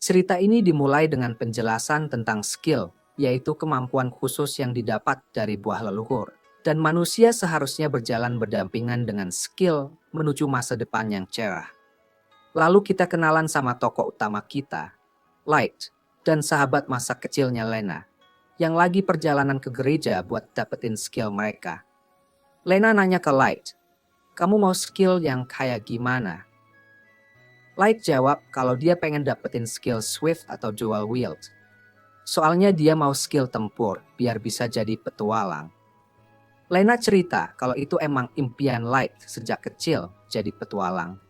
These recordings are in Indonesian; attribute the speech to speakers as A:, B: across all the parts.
A: Cerita ini dimulai dengan penjelasan tentang skill, yaitu kemampuan khusus yang didapat dari buah leluhur. Dan manusia seharusnya berjalan berdampingan dengan skill menuju masa depan yang cerah. Lalu kita kenalan sama tokoh utama kita, Light, dan sahabat masa kecilnya Lena, yang lagi perjalanan ke gereja buat dapetin skill mereka. Lena nanya ke Light, "Kamu mau skill yang kayak gimana?" Light jawab kalau dia pengen dapetin skill Swift atau Dual Wield. Soalnya dia mau skill tempur biar bisa jadi petualang. Lena cerita kalau itu emang impian Light sejak kecil jadi petualang.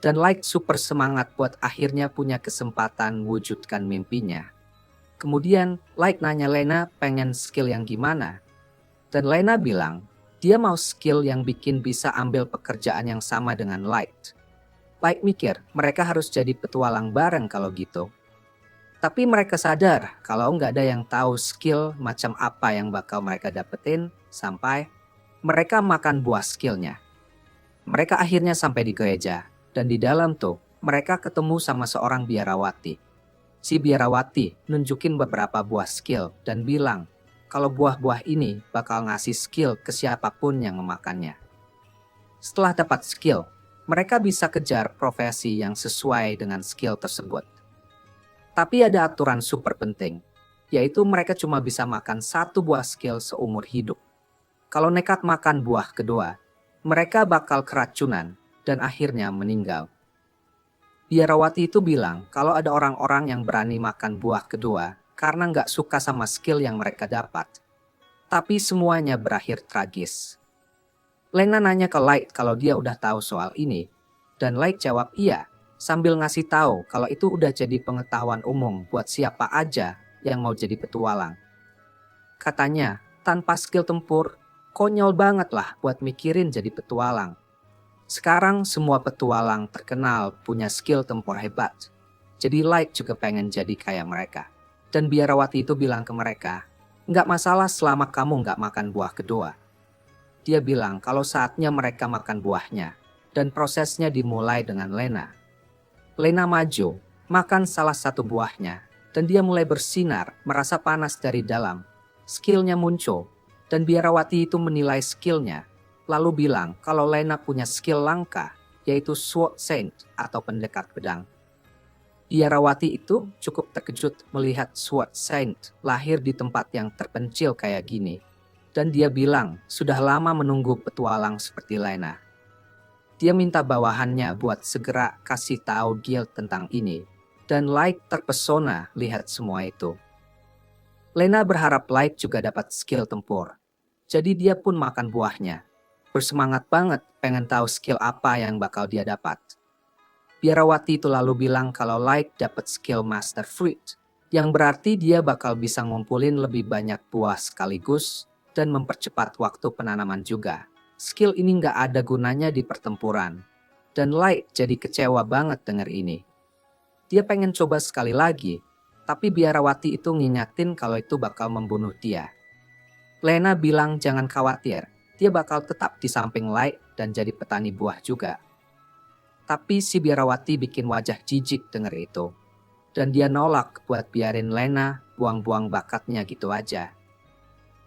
A: Dan Light super semangat buat akhirnya punya kesempatan wujudkan mimpinya. Kemudian Light nanya Lena pengen skill yang gimana. Dan Lena bilang dia mau skill yang bikin bisa ambil pekerjaan yang sama dengan Light. Light mikir mereka harus jadi petualang bareng kalau gitu. Tapi mereka sadar kalau nggak ada yang tahu skill macam apa yang bakal mereka dapetin sampai mereka makan buah skillnya. Mereka akhirnya sampai di gereja dan di dalam tuh mereka ketemu sama seorang biarawati. Si biarawati nunjukin beberapa buah skill dan bilang kalau buah-buah ini bakal ngasih skill ke siapapun yang memakannya. Setelah dapat skill, mereka bisa kejar profesi yang sesuai dengan skill tersebut. Tapi ada aturan super penting, yaitu mereka cuma bisa makan satu buah skill seumur hidup. Kalau nekat makan buah kedua, mereka bakal keracunan dan akhirnya meninggal. Biarawati itu bilang kalau ada orang-orang yang berani makan buah kedua karena nggak suka sama skill yang mereka dapat. Tapi semuanya berakhir tragis. Lena nanya ke Light kalau dia udah tahu soal ini, dan Light jawab iya, sambil ngasih tahu kalau itu udah jadi pengetahuan umum buat siapa aja yang mau jadi petualang. Katanya, tanpa skill tempur, konyol banget lah buat mikirin jadi petualang. Sekarang semua petualang terkenal punya skill tempur hebat. Jadi Light juga pengen jadi kayak mereka. Dan biarawati itu bilang ke mereka, nggak masalah selama kamu nggak makan buah kedua. Dia bilang kalau saatnya mereka makan buahnya. Dan prosesnya dimulai dengan Lena. Lena maju, makan salah satu buahnya, dan dia mulai bersinar, merasa panas dari dalam. Skillnya muncul, dan biarawati itu menilai skillnya, lalu bilang kalau Lena punya skill langka, yaitu Sword Saint atau pendekat pedang. Biarawati itu cukup terkejut melihat Sword Saint lahir di tempat yang terpencil kayak gini. Dan dia bilang sudah lama menunggu petualang seperti Lena. Dia minta bawahannya buat segera kasih tahu guild tentang ini. Dan Light terpesona lihat semua itu. Lena berharap Light juga dapat skill tempur. Jadi dia pun makan buahnya. Bersemangat banget pengen tahu skill apa yang bakal dia dapat. Biarawati itu lalu bilang kalau Light dapat skill Master Fruit. Yang berarti dia bakal bisa ngumpulin lebih banyak buah sekaligus dan mempercepat waktu penanaman juga. Skill ini nggak ada gunanya di pertempuran. Dan Light jadi kecewa banget denger ini. Dia pengen coba sekali lagi, tapi biarawati itu nginyatin kalau itu bakal membunuh dia. Lena bilang jangan khawatir, dia bakal tetap di samping Light dan jadi petani buah juga. Tapi si biarawati bikin wajah jijik denger itu. Dan dia nolak buat biarin Lena buang-buang bakatnya gitu aja.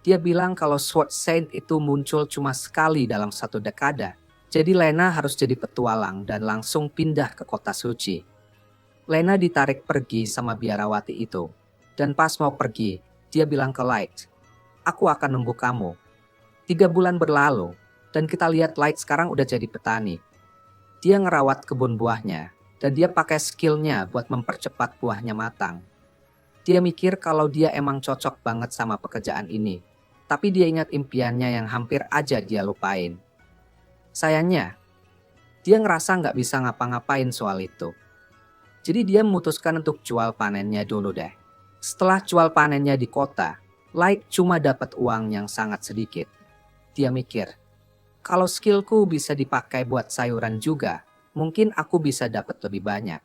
A: Dia bilang kalau Sword Saint itu muncul cuma sekali dalam satu dekada. Jadi Lena harus jadi petualang dan langsung pindah ke kota suci. Lena ditarik pergi sama biarawati itu. Dan pas mau pergi, dia bilang ke Light, "Aku akan nunggu kamu." 3 bulan berlalu, dan kita lihat Light sekarang udah jadi petani. Dia ngerawat kebun buahnya, dan dia pakai skillnya buat mempercepat buahnya matang. Dia mikir kalau dia emang cocok banget sama pekerjaan ini. Tapi dia ingat impiannya yang hampir aja dia lupain. Sayangnya, dia ngerasa nggak bisa ngapa-ngapain soal itu. Jadi dia memutuskan untuk jual panennya dulu deh. Setelah jual panennya di kota, Light cuma dapat uang yang sangat sedikit. Dia mikir, kalau skillku bisa dipakai buat sayuran juga, mungkin aku bisa dapat lebih banyak.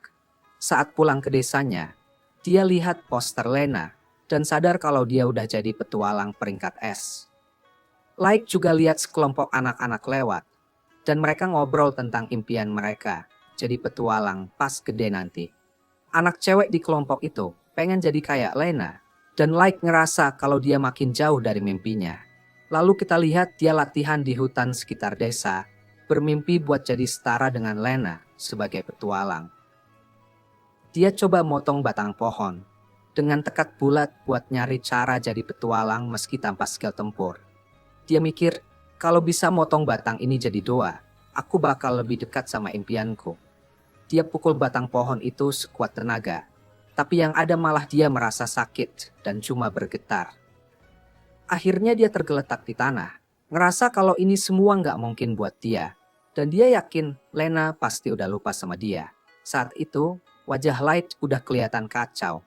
A: Saat pulang ke desanya, dia lihat poster Lena dan sadar kalau dia udah jadi petualang peringkat S. Light juga lihat sekelompok anak-anak lewat, dan mereka ngobrol tentang impian mereka jadi petualang pas gede nanti. Anak cewek di kelompok itu pengen jadi kayak Lena, dan Light ngerasa kalau dia makin jauh dari mimpinya. Lalu kita lihat dia latihan di hutan sekitar desa, bermimpi buat jadi setara dengan Lena sebagai petualang. Dia coba motong batang pohon, dengan tekad bulat buat nyari cara jadi petualang meski tanpa skill tempur. Dia mikir, kalau bisa motong batang ini jadi doa, aku bakal lebih dekat sama impianku. Dia pukul batang pohon itu sekuat tenaga, tapi yang ada malah dia merasa sakit dan cuma bergetar. Akhirnya dia tergeletak di tanah, ngerasa kalau ini semua nggak mungkin buat dia. Dan dia yakin Lena pasti udah lupa sama dia. Saat itu, wajah Light udah kelihatan kacau.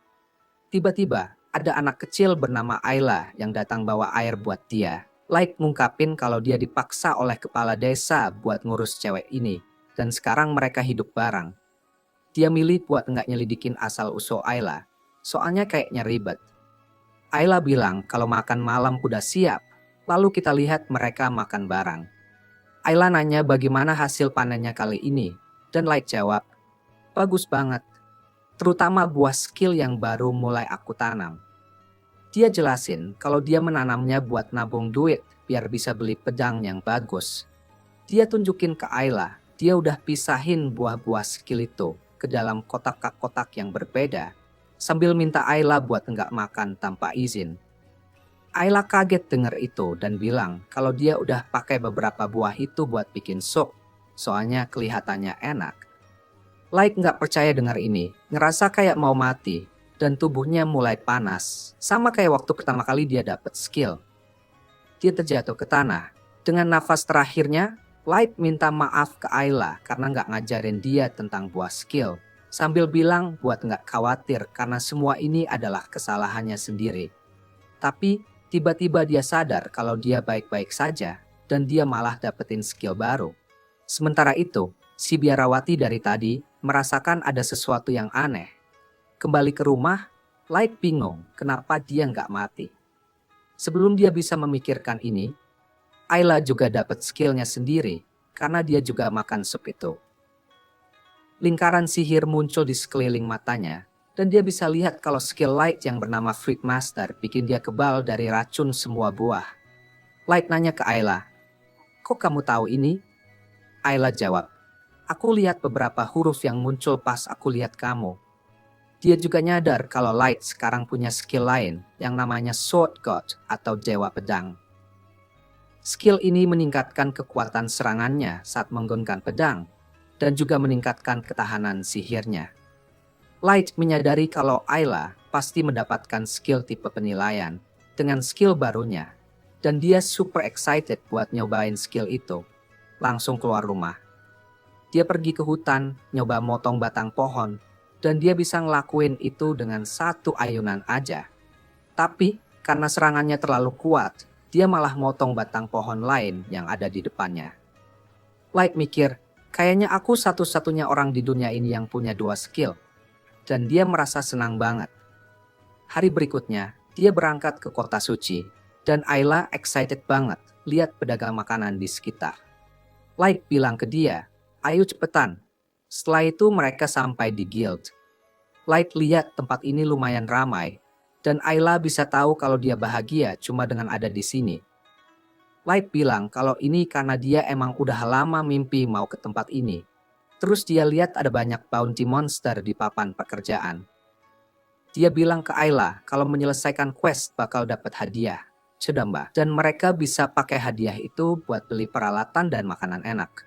A: Tiba-tiba, ada anak kecil bernama Ayla yang datang bawa air buat dia. Light ngungkapin kalau dia dipaksa oleh kepala desa buat ngurus cewek ini. Dan sekarang mereka hidup bareng. Dia milih buat nggak nyelidikin asal-usul Ayla, soalnya kayaknya ribet. Ayla bilang kalau makan malam udah siap, lalu kita lihat mereka makan bareng. Ayla nanya bagaimana hasil panennya kali ini, dan Light jawab, bagus banget, terutama buah skill yang baru mulai aku tanam. Dia jelasin kalau dia menanamnya buat nabung duit biar bisa beli pedang yang bagus. Dia tunjukin ke Ayla, dia udah pisahin buah-buah skill itu ke dalam kotak-kotak yang berbeda, sambil minta Ayla buat nggak makan tanpa izin. Ayla kaget denger itu dan bilang kalau dia udah pakai beberapa buah itu buat bikin sup, soalnya kelihatannya enak. Light nggak percaya dengar ini, ngerasa kayak mau mati, dan tubuhnya mulai panas, sama kayak waktu pertama kali dia dapet skill. Dia terjatuh ke tanah. Dengan nafas terakhirnya, Light minta maaf ke Ayla karena nggak ngajarin dia tentang buah skill, sambil bilang buat nggak khawatir karena semua ini adalah kesalahannya sendiri. Tapi tiba-tiba dia sadar kalau dia baik-baik saja dan dia malah dapetin skill baru. Sementara itu, si biarawati dari tadi merasakan ada sesuatu yang aneh. Kembali ke rumah, Light bingung kenapa dia nggak mati. Sebelum dia bisa memikirkan ini, Ayla juga dapat skillnya sendiri karena dia juga makan sup itu. Lingkaran sihir muncul di sekeliling matanya dan dia bisa lihat kalau skill Light yang bernama Fruit Master bikin dia kebal dari racun semua buah. Light nanya ke Ayla, kok kamu tahu ini? Ayla jawab, aku lihat beberapa huruf yang muncul pas aku lihat kamu. Dia juga nyadar kalau Light sekarang punya skill lain yang namanya Sword God atau Dewa Pedang. Skill ini meningkatkan kekuatan serangannya saat menggunakan pedang dan juga meningkatkan ketahanan sihirnya. Light menyadari kalau Ayla pasti mendapatkan skill tipe penilaian dengan skill barunya dan dia super excited buat nyobain skill itu. Langsung keluar rumah. Dia pergi ke hutan, nyoba motong batang pohon dan dia bisa ngelakuin itu dengan satu ayunan aja. Tapi karena serangannya terlalu kuat, dia malah motong batang pohon lain yang ada di depannya. Light mikir, kayaknya aku satu-satunya orang di dunia ini yang punya dua skill. Dan dia merasa senang banget. Hari berikutnya, dia berangkat ke kota suci. Dan Ayla excited banget lihat pedagang makanan di sekitar. Light bilang ke dia, ayo cepetan. Setelah itu mereka sampai di guild. Light lihat tempat ini lumayan ramai. Dan Ayla bisa tahu kalau dia bahagia cuma dengan ada di sini. Light bilang kalau ini karena dia emang udah lama mimpi mau ke tempat ini. Terus dia lihat ada banyak bounty monster di papan pekerjaan. Dia bilang ke Ayla kalau menyelesaikan quest bakal dapat hadiah. Cedamba. Dan mereka bisa pakai hadiah itu buat beli peralatan dan makanan enak.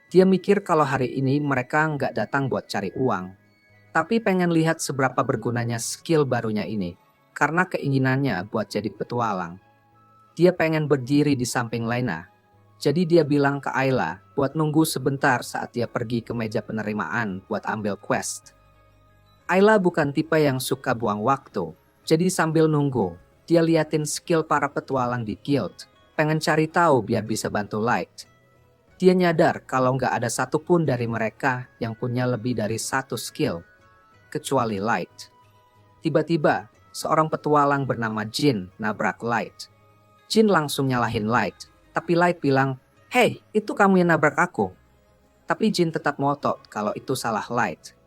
A: Dia mikir kalau hari ini mereka nggak datang buat cari uang. Tapi pengen lihat seberapa bergunanya skill barunya ini. Karena keinginannya buat jadi petualang. Dia pengen berdiri di samping Lena. Jadi dia bilang ke Ayla buat nunggu sebentar saat dia pergi ke meja penerimaan buat ambil quest. Ayla bukan tipe yang suka buang waktu. Jadi sambil nunggu, dia liatin skill para petualang di guild. Pengen cari tahu biar bisa bantu Light. Dia nyadar kalau nggak ada satupun dari mereka yang punya lebih dari satu skill. Kecuali Light. Tiba-tiba, seorang petualang bernama Jin nabrak Light. Jin langsung nyalahin Light, tapi Light bilang, "Hey, itu kamu yang nabrak aku." Tapi Jin tetap ngotot kalau itu salah Light.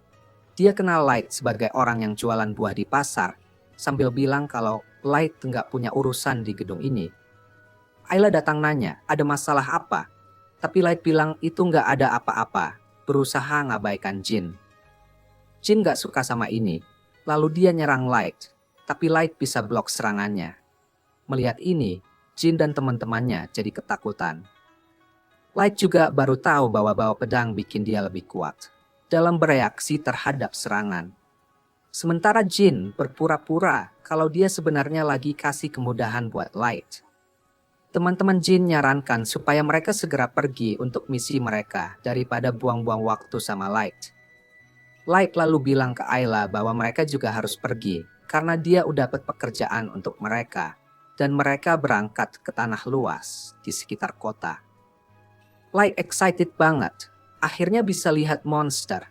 A: Dia kenal Light sebagai orang yang jualan buah di pasar, sambil bilang kalau Light nggak punya urusan di gedung ini. Ayla datang nanya, ada masalah apa? Tapi Light bilang itu nggak ada apa-apa, berusaha ngabaikan Jin. Jin nggak suka sama ini, lalu dia nyerang Light, tapi Light bisa blok serangannya. Melihat ini, Jin dan teman-temannya jadi ketakutan. Light juga baru tahu bahwa bawa pedang bikin dia lebih kuat dalam bereaksi terhadap serangan. Sementara Jin berpura-pura kalau dia sebenarnya lagi kasih kemudahan buat Light. Teman-teman Jin nyarankan supaya mereka segera pergi untuk misi mereka daripada buang-buang waktu sama Light. Light lalu bilang ke Ayla bahwa mereka juga harus pergi karena dia udah dapat pekerjaan untuk mereka dan mereka berangkat ke tanah luas di sekitar kota. Light excited banget. Akhirnya bisa lihat monster,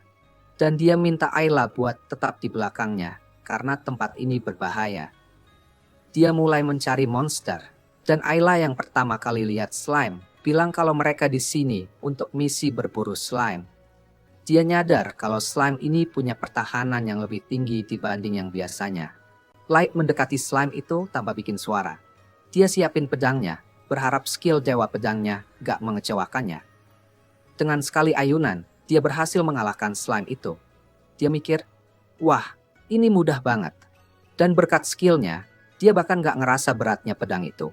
A: dan dia minta Ayla buat tetap di belakangnya karena tempat ini berbahaya. Dia mulai mencari monster, dan Ayla yang pertama kali lihat slime bilang kalau mereka di sini untuk misi berburu slime. Dia nyadar kalau slime ini punya pertahanan yang lebih tinggi dibanding yang biasanya. Light mendekati slime itu tanpa bikin suara. Dia siapin pedangnya, berharap skill dewa pedangnya gak mengecewakannya. Dengan sekali ayunan, dia berhasil mengalahkan slime itu. Dia mikir, wah, ini mudah banget. Dan berkat skillnya, dia bahkan gak ngerasa beratnya pedang itu.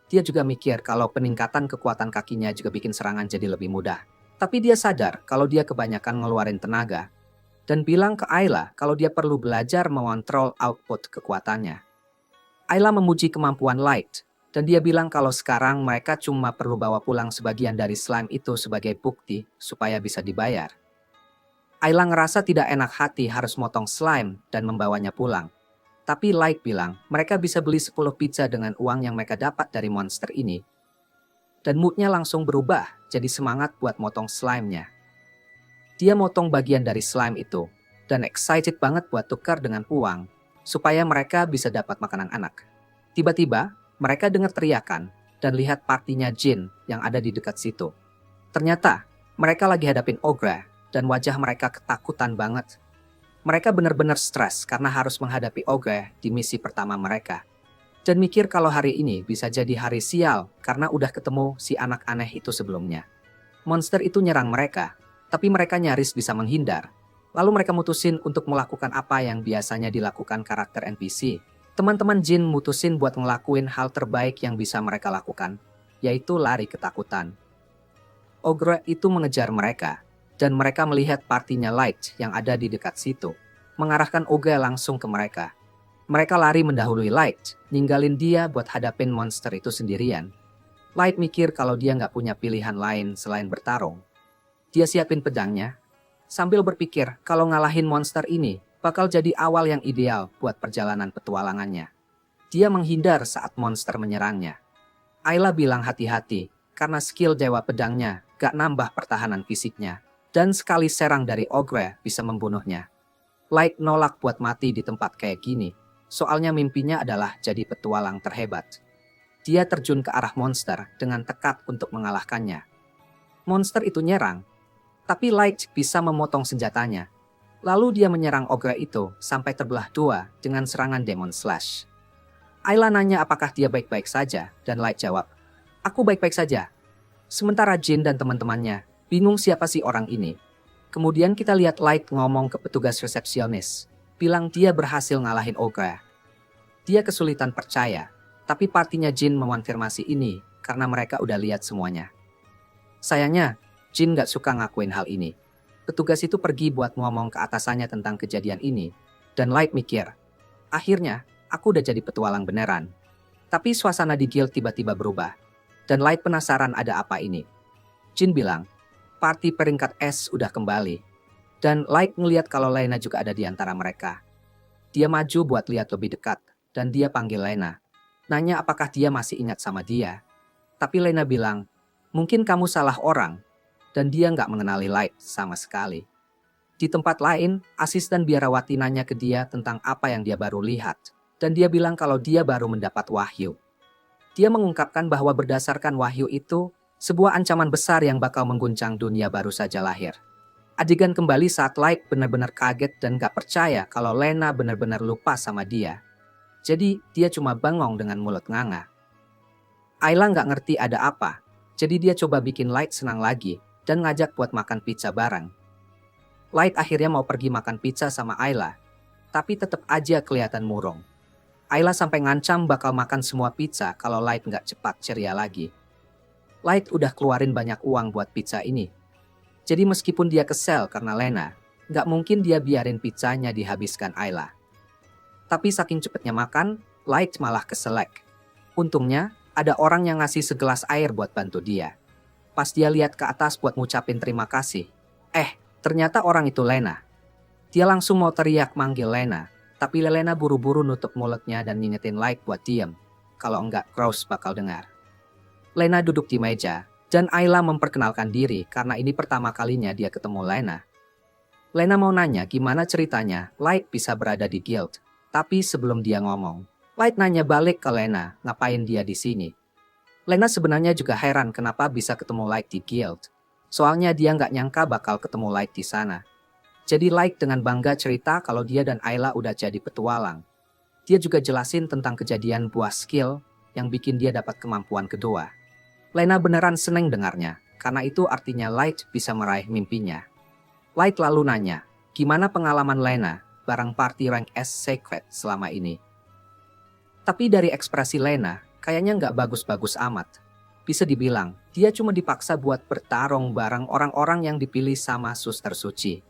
A: Dia juga mikir kalau peningkatan kekuatan kakinya juga bikin serangan jadi lebih mudah. Tapi dia sadar kalau dia kebanyakan ngeluarin tenaga. Dan bilang ke Ayla kalau dia perlu belajar mengontrol output kekuatannya. Ayla memuji kemampuan Light. Dan dia bilang kalau sekarang mereka cuma perlu bawa pulang sebagian dari slime itu sebagai bukti supaya bisa dibayar. Ayla ngerasa tidak enak hati harus motong slime dan membawanya pulang. Tapi Light bilang mereka bisa beli 10 pizza dengan uang yang mereka dapat dari monster ini. Dan moodnya langsung berubah jadi semangat buat motong slime-nya. Dia motong bagian dari slime itu dan excited banget buat tukar dengan uang supaya mereka bisa dapat makanan anak. Tiba-tiba, mereka dengar teriakan dan lihat partinya Jin yang ada di dekat situ. Ternyata mereka lagi hadapin ogre dan wajah mereka ketakutan banget. Mereka benar-benar stres karena harus menghadapi ogre di misi pertama mereka. Dan mikir kalau hari ini bisa jadi hari sial karena udah ketemu si anak aneh itu sebelumnya. Monster itu nyerang mereka, tapi mereka nyaris bisa menghindar. Lalu mereka mutusin untuk melakukan apa yang biasanya dilakukan karakter NPC. Teman-teman Jin mutusin buat ngelakuin hal terbaik yang bisa mereka lakukan, yaitu lari ketakutan. Ogre itu mengejar mereka, dan mereka melihat partinya Light yang ada di dekat situ, mengarahkan ogre langsung ke mereka. Mereka lari mendahului Light, ninggalin dia buat hadapin monster itu sendirian. Light mikir kalau dia nggak punya pilihan lain selain bertarung. Dia siapin pedangnya, sambil berpikir kalau ngalahin monster ini bakal jadi awal yang ideal buat perjalanan petualangannya. Dia menghindar saat monster menyerangnya. Ayla bilang hati-hati karena skill dewa pedangnya gak nambah pertahanan fisiknya. Dan sekali serang dari ogre bisa membunuhnya. Light nolak buat mati di tempat kayak gini. Soalnya mimpinya adalah jadi petualang terhebat. Dia terjun ke arah monster dengan tekad untuk mengalahkannya. Monster itu nyerang, tapi Light bisa memotong senjatanya. Lalu dia menyerang ogre itu sampai terbelah dua dengan serangan Demon Slash. Ayla nanya apakah dia baik-baik saja, dan Light jawab, "Aku baik-baik saja." Sementara Jin dan teman-temannya bingung siapa sih orang ini. Kemudian kita lihat Light ngomong ke petugas resepsionis, bilang dia berhasil ngalahin ogre. Dia kesulitan percaya, tapi partinya Jin mengonfirmasi ini karena mereka udah lihat semuanya. Sayangnya, Jin gak suka ngakuin hal ini. Petugas itu pergi buat ngomong ke atasannya tentang kejadian ini. Dan Light mikir, akhirnya aku udah jadi petualang beneran. Tapi suasana di guild tiba-tiba berubah. Dan Light penasaran ada apa ini. Jin bilang, party peringkat S udah kembali. Dan Light ngeliat kalau Lena juga ada di antara mereka. Dia maju buat lihat lebih dekat. Dan dia panggil Lena. Nanya apakah dia masih ingat sama dia. Tapi Lena bilang, mungkin kamu salah orang. Dan dia nggak mengenali Light sama sekali. Di tempat lain, asisten biarawati nanya ke dia tentang apa yang dia baru lihat. Dan dia bilang kalau dia baru mendapat wahyu. Dia mengungkapkan bahwa berdasarkan wahyu itu, sebuah ancaman besar yang bakal mengguncang dunia baru saja lahir. Adegan kembali saat Light benar-benar kaget dan gak percaya kalau Lena benar-benar lupa sama dia. Jadi dia cuma bengong dengan mulut nganga. Ayla gak ngerti ada apa, jadi dia coba bikin Light senang lagi dan ngajak buat makan pizza bareng. Light akhirnya mau pergi makan pizza sama Ayla, tapi tetap aja kelihatan murung. Ayla sampai ngancam bakal makan semua pizza kalau Light gak cepat ceria lagi. Light udah keluarin banyak uang buat pizza ini. Jadi meskipun dia kesel karena Lena, gak mungkin dia biarin pizzanya dihabiskan Ayla. Tapi saking cepetnya makan, Light malah keselek. Untungnya, ada orang yang ngasih segelas air buat bantu dia. Pas dia lihat ke atas buat ngucapin terima kasih, ternyata orang itu Lena. Dia langsung mau teriak manggil Lena, tapi Lena buru-buru nutup mulutnya dan ngingetin Light buat diem. Kalau enggak, Krause bakal dengar. Lena duduk di meja, dan Ayla memperkenalkan diri karena ini pertama kalinya dia ketemu Lena. Lena mau nanya gimana ceritanya Light bisa berada di guild, tapi sebelum dia ngomong, Light nanya balik ke Lena ngapain dia di sini. Lena sebenarnya juga heran kenapa bisa ketemu Light di guild. Soalnya dia nggak nyangka bakal ketemu Light di sana. Jadi Light dengan bangga cerita kalau dia dan Ayla udah jadi petualang. Dia juga jelasin tentang kejadian buah skill yang bikin dia dapat kemampuan kedua. Lena beneran seneng dengarnya, karena itu artinya Light bisa meraih mimpinya. Light lalu nanya, gimana pengalaman Lena bareng party rank S Secret selama ini? Tapi dari ekspresi Lena, kayaknya nggak bagus-bagus amat. Bisa dibilang, dia cuma dipaksa buat bertarung bareng orang-orang yang dipilih sama suster suci.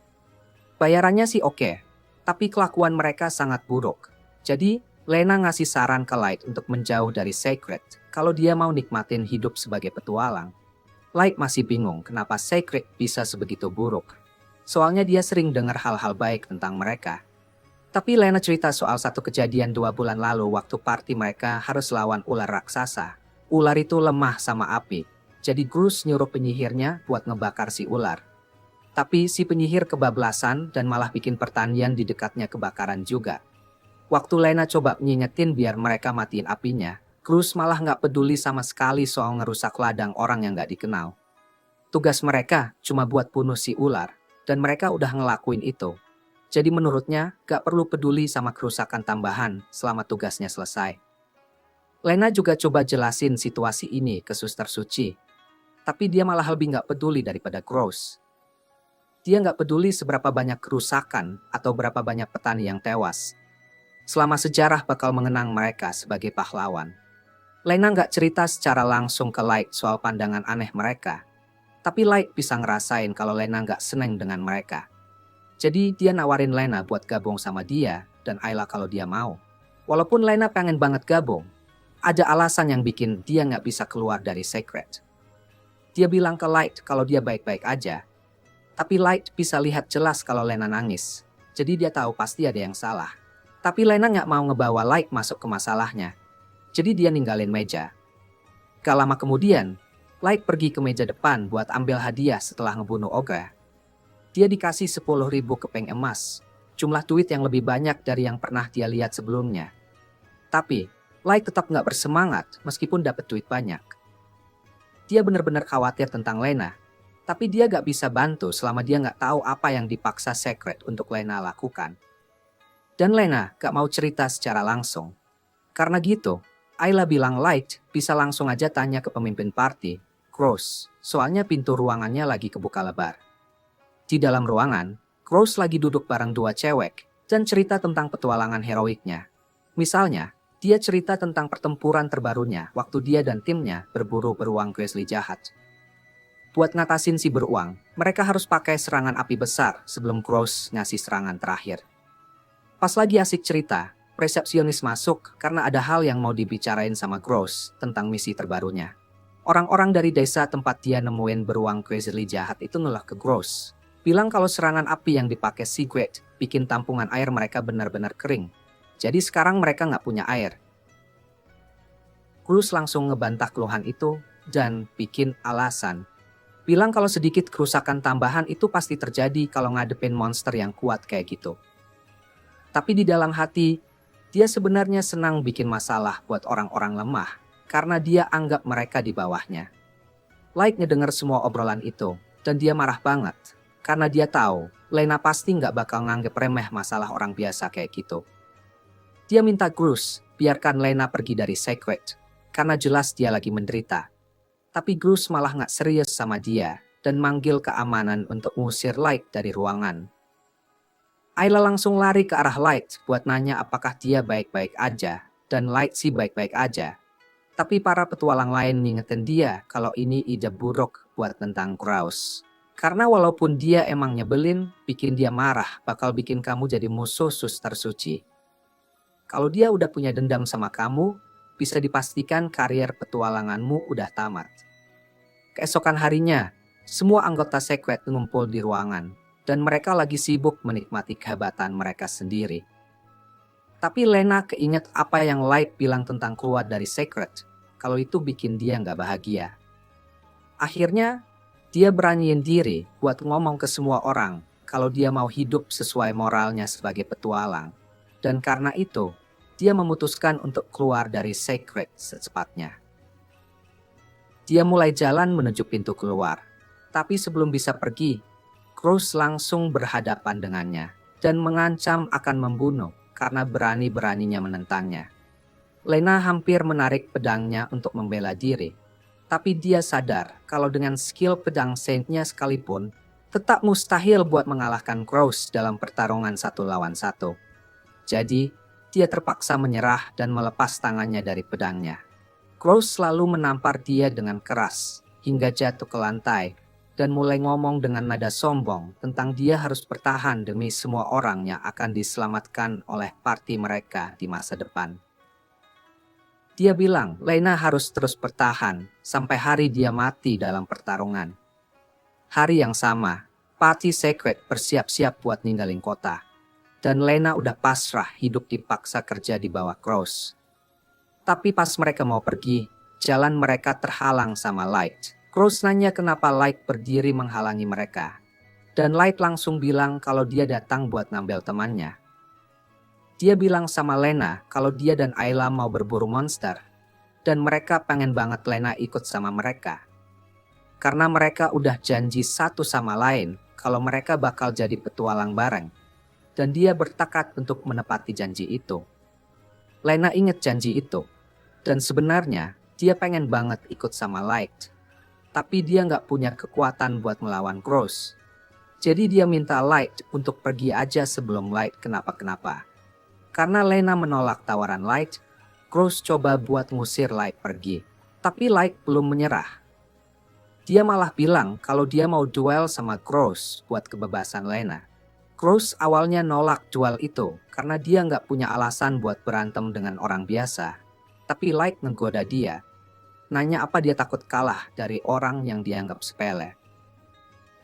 A: Bayarannya sih oke, tapi kelakuan mereka sangat buruk. Jadi, Lena ngasih saran ke Light untuk menjauh dari Secret kalau dia mau nikmatin hidup sebagai petualang. Light masih bingung kenapa Secret bisa sebegitu buruk. Soalnya dia sering dengar hal-hal baik tentang mereka. Tapi Lena cerita soal satu kejadian 2 bulan lalu waktu party mereka harus lawan ular raksasa. Ular itu lemah sama api, jadi Krause nyuruh penyihirnya buat ngebakar si ular. Tapi si penyihir kebablasan dan malah bikin pertanian di dekatnya kebakaran juga. Waktu Lena coba ngingetin biar mereka matiin apinya, Krause malah nggak peduli sama sekali soal ngerusak ladang orang yang nggak dikenal. Tugas mereka cuma buat bunuh si ular, dan mereka udah ngelakuin itu. Jadi menurutnya, gak perlu peduli sama kerusakan tambahan selama tugasnya selesai. Lena juga coba jelasin situasi ini ke suster suci. Tapi dia malah lebih gak peduli daripada Krause. Dia gak peduli seberapa banyak kerusakan atau berapa banyak petani yang tewas. Selama sejarah bakal mengenang mereka sebagai pahlawan. Lena gak cerita secara langsung ke Light soal pandangan aneh mereka. Tapi Light bisa ngerasain kalau Lena gak seneng dengan mereka. Jadi dia nawarin Lena buat gabung sama dia dan Ayla kalau dia mau. Walaupun Lena pengen banget gabung, ada alasan yang bikin dia nggak bisa keluar dari Secret. Dia bilang ke Light kalau dia baik-baik aja. Tapi Light bisa lihat jelas kalau Lena nangis. Jadi dia tahu pasti ada yang salah. Tapi Lena nggak mau ngebawa Light masuk ke masalahnya. Jadi dia ninggalin meja. Gak lama kemudian, Light pergi ke meja depan buat ambil hadiah setelah ngebunuh Ogre. Dia dikasih 10.000 kepeng emas, jumlah duit yang lebih banyak dari yang pernah dia lihat sebelumnya. Tapi, Light tetap nggak bersemangat meskipun dapat duit banyak. Dia benar-benar khawatir tentang Lena, tapi dia nggak bisa bantu selama dia nggak tahu apa yang dipaksa Secret untuk Lena lakukan. Dan Lena nggak mau cerita secara langsung. Karena gitu, Ayla bilang Light bisa langsung aja tanya ke pemimpin party, Krause, soalnya pintu ruangannya lagi kebuka lebar. Di dalam ruangan, Krause lagi duduk bareng 2 cewek dan cerita tentang petualangan heroiknya. Misalnya, dia cerita tentang pertempuran terbarunya waktu dia dan timnya berburu beruang grizzly jahat. Buat ngatasin si beruang, mereka harus pakai serangan api besar sebelum Krause ngasih serangan terakhir. Pas lagi asik cerita, resepsionis masuk karena ada hal yang mau dibicarain sama Krause tentang misi terbarunya. Orang-orang dari desa tempat dia nemuin beruang grizzly jahat itu nolak ke Krause. Bilang kalau serangan api yang dipakai Sigrid bikin tampungan air mereka benar-benar kering. Jadi sekarang mereka nggak punya air. Krause langsung ngebantah keluhan itu dan bikin alasan. Bilang kalau sedikit kerusakan tambahan itu pasti terjadi kalau ngadepin monster yang kuat kayak gitu. Tapi di dalam hati, dia sebenarnya senang bikin masalah buat orang-orang lemah karena dia anggap mereka di bawahnya. Light ngedenger semua obrolan itu dan dia marah banget. Karena dia tahu, Lena pasti nggak bakal nganggep remeh masalah orang biasa kayak gitu. Dia minta Groose biarkan Lena pergi dari Secret, karena jelas dia lagi menderita. Tapi Groose malah nggak serius sama dia dan manggil keamanan untuk ngusir Light dari ruangan. Ayla langsung lari ke arah Light buat nanya apakah dia baik-baik aja, dan Light sih baik-baik aja. Tapi para petualang lain ngingetin dia kalau ini ide buruk buat tentang Grouse. Karena walaupun dia emang nyebelin, bikin dia marah bakal bikin kamu jadi musuh suster suci. Kalau dia udah punya dendam sama kamu, bisa dipastikan karier petualanganmu udah tamat. Keesokan harinya, semua anggota Secret ngumpul di ruangan, dan mereka lagi sibuk menikmati kehebatan mereka sendiri. Tapi Lena keinget apa yang Light bilang tentang keluar dari Secret, kalau itu bikin dia nggak bahagia. Akhirnya, dia beraniin diri buat ngomong ke semua orang kalau dia mau hidup sesuai moralnya sebagai petualang. Dan karena itu, dia memutuskan untuk keluar dari Secret secepatnya. Dia mulai jalan menuju pintu keluar. Tapi sebelum bisa pergi, Groose langsung berhadapan dengannya dan mengancam akan membunuh karena berani-beraninya menentangnya. Lena hampir menarik pedangnya untuk membela diri. Tapi dia sadar kalau dengan skill pedang Saint-nya sekalipun, tetap mustahil buat mengalahkan Groose dalam pertarungan 1 lawan 1. Jadi, dia terpaksa menyerah dan melepas tangannya dari pedangnya. Grouse selalu menampar dia dengan keras hingga jatuh ke lantai dan mulai ngomong dengan nada sombong tentang dia harus bertahan demi semua orang yang akan diselamatkan oleh party mereka di masa depan. Dia bilang Lena harus terus bertahan sampai hari dia mati dalam pertarungan. Hari yang sama, party Secret bersiap-siap buat ninggalin kota. Dan Lena udah pasrah hidup dipaksa kerja di bawah Grouse. Tapi pas mereka mau pergi, jalan mereka terhalang sama Light. Grouse nanya kenapa Light berdiri menghalangi mereka. Dan Light langsung bilang kalau dia datang buat ngambil temannya. Dia bilang sama Lena kalau dia dan Ayla mau berburu monster. Dan mereka pengen banget Lena ikut sama mereka. Karena mereka udah janji satu sama lain kalau mereka bakal jadi petualang bareng. Dan dia bertekad untuk menepati janji itu. Lena inget janji itu. Dan sebenarnya dia pengen banget ikut sama Light. Tapi dia nggak punya kekuatan buat melawan Grouse. Jadi dia minta Light untuk pergi aja sebelum Light kenapa-kenapa. Karena Lena menolak tawaran Light, Grouse coba buat ngusir Light pergi. Tapi Light belum menyerah. Dia malah bilang kalau dia mau duel sama Grouse buat kebebasan Lena. Grouse awalnya nolak duel itu karena dia nggak punya alasan buat berantem dengan orang biasa. Tapi Light ngegoda dia. Nanya apa dia takut kalah dari orang yang dianggap sepele.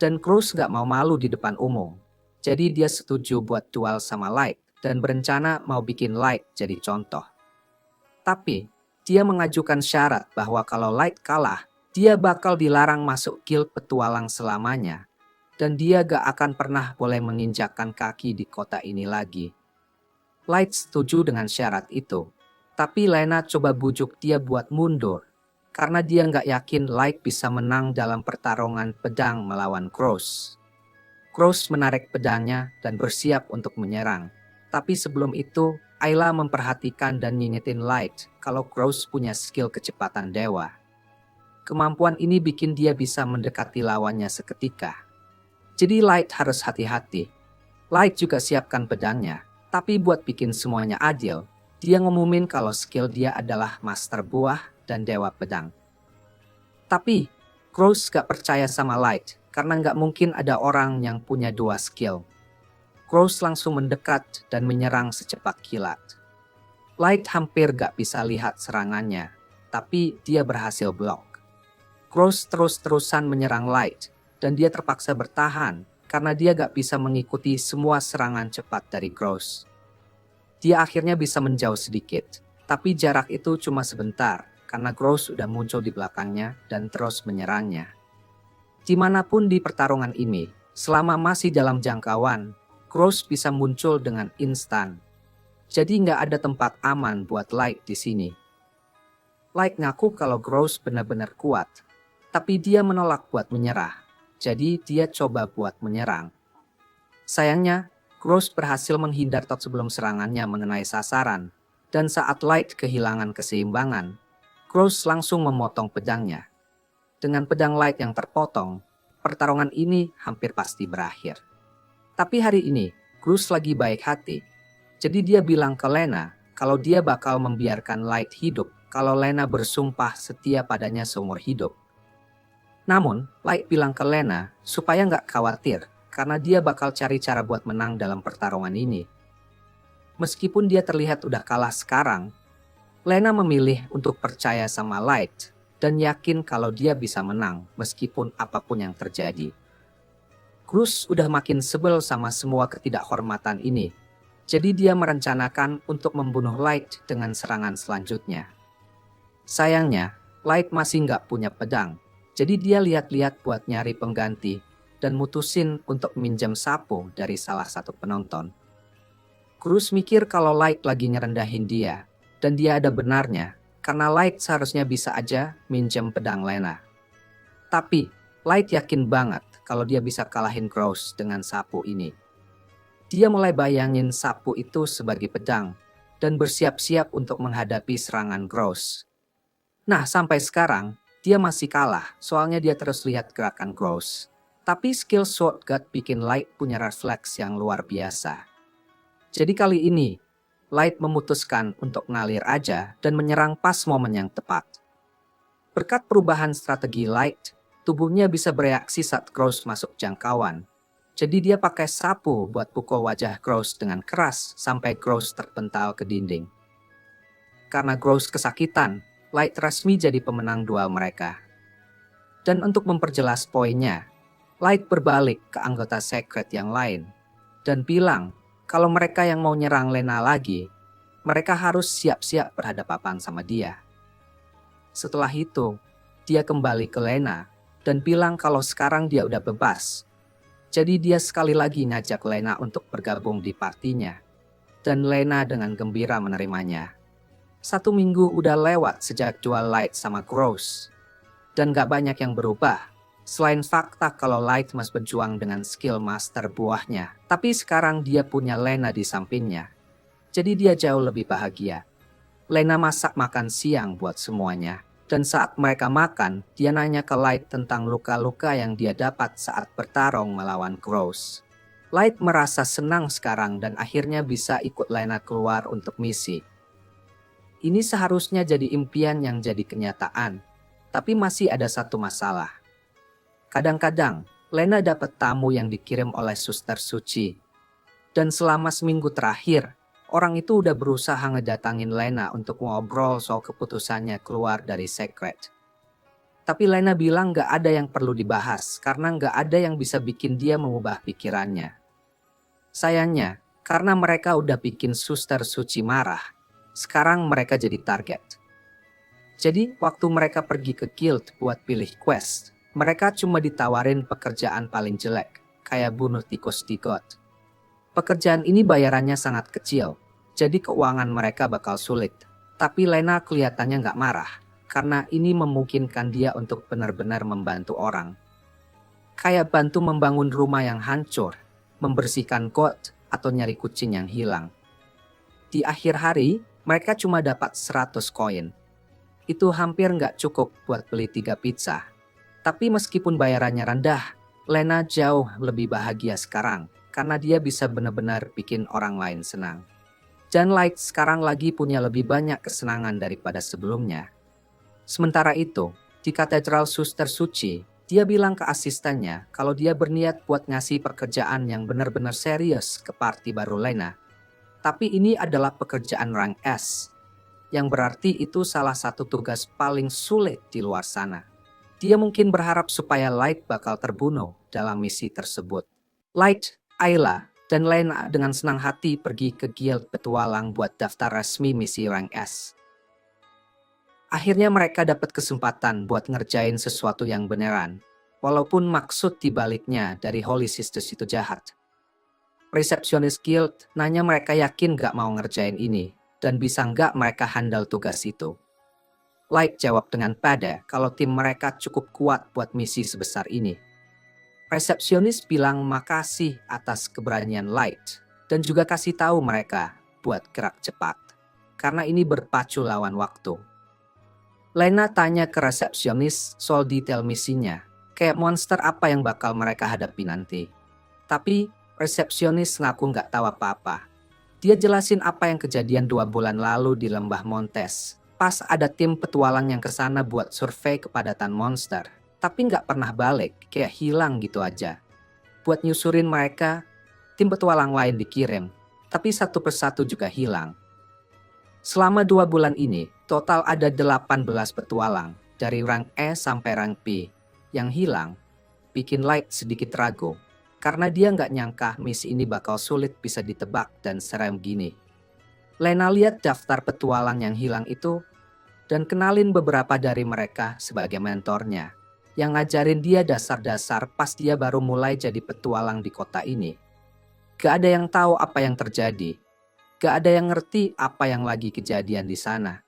A: Dan Grouse gak mau malu di depan umum. Jadi dia setuju buat duel sama Light dan berencana mau bikin Light jadi contoh. Tapi dia mengajukan syarat bahwa kalau Light kalah, dia bakal dilarang masuk guild petualang selamanya. Dan dia gak akan pernah boleh menginjakkan kaki di kota ini lagi. Light setuju dengan syarat itu. Tapi Lena coba bujuk dia buat mundur. Karena dia nggak yakin Light bisa menang dalam pertarungan pedang melawan Grouse. Grouse menarik pedangnya dan bersiap untuk menyerang. Tapi sebelum itu, Ayla memperhatikan dan ngingetin Light kalau Grouse punya skill kecepatan dewa. Kemampuan ini bikin dia bisa mendekati lawannya seketika. Jadi Light harus hati-hati. Light juga siapkan pedangnya. Tapi buat bikin semuanya adil, dia ngumumin kalau skill dia adalah master buah dan dewa pedang. Tapi Grouse gak percaya sama Light karena gak mungkin ada orang yang punya 2 skill. Grouse langsung mendekat dan menyerang secepat kilat. Light hampir gak bisa lihat serangannya, tapi dia berhasil blok. Grouse terus-terusan menyerang Light dan dia terpaksa bertahan karena dia gak bisa mengikuti semua serangan cepat dari Grouse. Dia akhirnya bisa menjauh sedikit, tapi jarak itu cuma sebentar karena Grouse udah muncul di belakangnya dan terus menyerangnya. Dimanapun di pertarungan ini, selama masih dalam jangkauan, Grouse bisa muncul dengan instan. Jadi nggak ada tempat aman buat Light di sini. Light ngaku kalau Grouse benar-benar kuat, tapi dia menolak buat menyerah. jadi dia coba buat menyerang. Sayangnya, Gross berhasil menghindar sebelum serangannya mengenai sasaran, dan saat Light kehilangan keseimbangan, Gross langsung memotong pedangnya. Dengan pedang Light yang terpotong, pertarungan ini hampir pasti berakhir. Tapi hari ini, Gross lagi baik hati. Jadi dia bilang ke Lena kalau dia bakal membiarkan Light hidup kalau Lena bersumpah setia padanya seumur hidup. Namun, Light bilang ke Lena supaya nggak khawatir karena dia bakal cari cara buat menang dalam pertarungan ini. Meskipun dia terlihat udah kalah sekarang, Lena memilih untuk percaya sama Light dan yakin kalau dia bisa menang meskipun apapun yang terjadi. Gross udah makin sebel sama semua ketidakhormatan ini, jadi dia merencanakan untuk membunuh Light dengan serangan selanjutnya. Sayangnya, Light masih nggak punya pedang, jadi dia lihat-lihat buat nyari pengganti dan mutusin untuk minjem sapu dari salah satu penonton. Gross mikir kalau Light lagi ngerendahin dia, dan dia ada benarnya, karena Light seharusnya bisa aja minjem pedang Lena. Tapi, Light yakin banget kalau dia bisa kalahin Gross dengan sapu ini. Dia mulai bayangin sapu itu sebagai pedang, dan bersiap-siap untuk menghadapi serangan Gross. Nah, sampai sekarang, dia masih kalah, soalnya dia terus lihat gerakan Gross. Tapi skill Sword God bikin Light punya refleks yang luar biasa. Jadi kali ini, Light memutuskan untuk ngalir aja dan menyerang pas momen yang tepat. Berkat perubahan strategi Light, tubuhnya bisa bereaksi saat Gross masuk jangkauan. Jadi dia pakai sapu buat pukul wajah Gross dengan keras sampai Gross terpental ke dinding. Karena Gross kesakitan, Light resmi jadi pemenang duel mereka. Dan untuk memperjelas poinnya, Light berbalik ke anggota Secret yang lain dan bilang kalau mereka yang mau nyerang Lena lagi, mereka harus siap-siap berhadapan sama dia. Setelah itu, dia kembali ke Lena dan bilang kalau sekarang dia udah bebas. Jadi dia sekali lagi ngajak Lena untuk bergabung di partinya. Dan Lena dengan gembira menerimanya. 1 minggu udah lewat sejak jual Light sama Gross. Dan gak banyak yang berubah. Selain fakta kalau Light masih berjuang dengan skill master buahnya, tapi sekarang dia punya Lena di sampingnya. Jadi dia jauh lebih bahagia. Lena masak makan siang buat semuanya. Dan saat mereka makan, dia nanya ke Light tentang luka-luka yang dia dapat saat bertarung melawan Gross. Light merasa senang sekarang dan akhirnya bisa ikut Lena keluar untuk misi. Ini seharusnya jadi impian yang jadi kenyataan, tapi masih ada satu masalah. Kadang-kadang, Lena dapat tamu yang dikirim oleh suster suci. Dan selama seminggu terakhir, orang itu udah berusaha ngedatangin Lena untuk ngobrol soal keputusannya keluar dari Secret. Tapi Lena bilang gak ada yang perlu dibahas karena gak ada yang bisa bikin dia mengubah pikirannya. Sayangnya, karena mereka udah bikin suster suci marah, sekarang mereka jadi target. Jadi, waktu mereka pergi ke guild buat pilih quest, mereka cuma ditawarin pekerjaan paling jelek, kayak bunuh tikus di got. Pekerjaan ini bayarannya sangat kecil, jadi keuangan mereka bakal sulit. Tapi Lena kelihatannya nggak marah, karena ini memungkinkan dia untuk benar-benar membantu orang. Kayak bantu membangun rumah yang hancur, membersihkan got, atau nyari kucing yang hilang. Di akhir hari, mereka cuma dapat 100 koin. Itu hampir nggak cukup buat beli 3 pizza. Tapi meskipun bayarannya rendah, Lena jauh lebih bahagia sekarang karena dia bisa benar-benar bikin orang lain senang. Dan Light sekarang lagi punya lebih banyak kesenangan daripada sebelumnya. Sementara itu, di katedral suster suci, dia bilang ke asistennya kalau dia berniat buat ngasih pekerjaan yang benar-benar serius ke party baru Lena. Tapi ini adalah pekerjaan rank S, yang berarti itu salah satu tugas paling sulit di luar sana. Dia mungkin berharap supaya Light bakal terbunuh dalam misi tersebut. Light, Ayla, dan Lena dengan senang hati pergi ke guild petualang buat daftar resmi misi rank S. Akhirnya mereka dapat kesempatan buat ngerjain sesuatu yang beneran, walaupun maksud dibaliknya dari Holy Sisters itu jahat. Resepsionis guild nanya mereka yakin gak mau ngerjain ini, dan bisa gak mereka handle tugas itu. Light jawab dengan pada kalau tim mereka cukup kuat buat misi sebesar ini. Resepsionis bilang makasih atas keberanian Light dan juga kasih tahu mereka buat gerak cepat karena ini berpacu lawan waktu. Lena tanya ke resepsionis soal detail misinya, kayak monster apa yang bakal mereka hadapi nanti. Tapi resepsionis ngaku nggak tahu apa-apa. Dia jelasin apa yang kejadian 2 bulan lalu di Lembah Montes. Pas ada tim petualang yang kesana buat survei kepadatan monster. Tapi nggak pernah balik, kayak hilang gitu aja. Buat nyusurin mereka, tim petualang lain dikirim. Tapi satu persatu juga hilang. Selama 2 bulan ini, total ada 18 petualang dari rank E sampai rank P yang hilang, bikin Light sedikit ragu karena dia nggak nyangka misi ini bakal sulit bisa ditebak dan serem gini. Lena lihat daftar petualang yang hilang itu dan kenalin beberapa dari mereka sebagai mentornya yang ngajarin dia dasar-dasar pas dia baru mulai jadi petualang di kota ini. Gak ada yang tahu apa yang terjadi. Gak ada yang ngerti apa yang lagi kejadian di sana.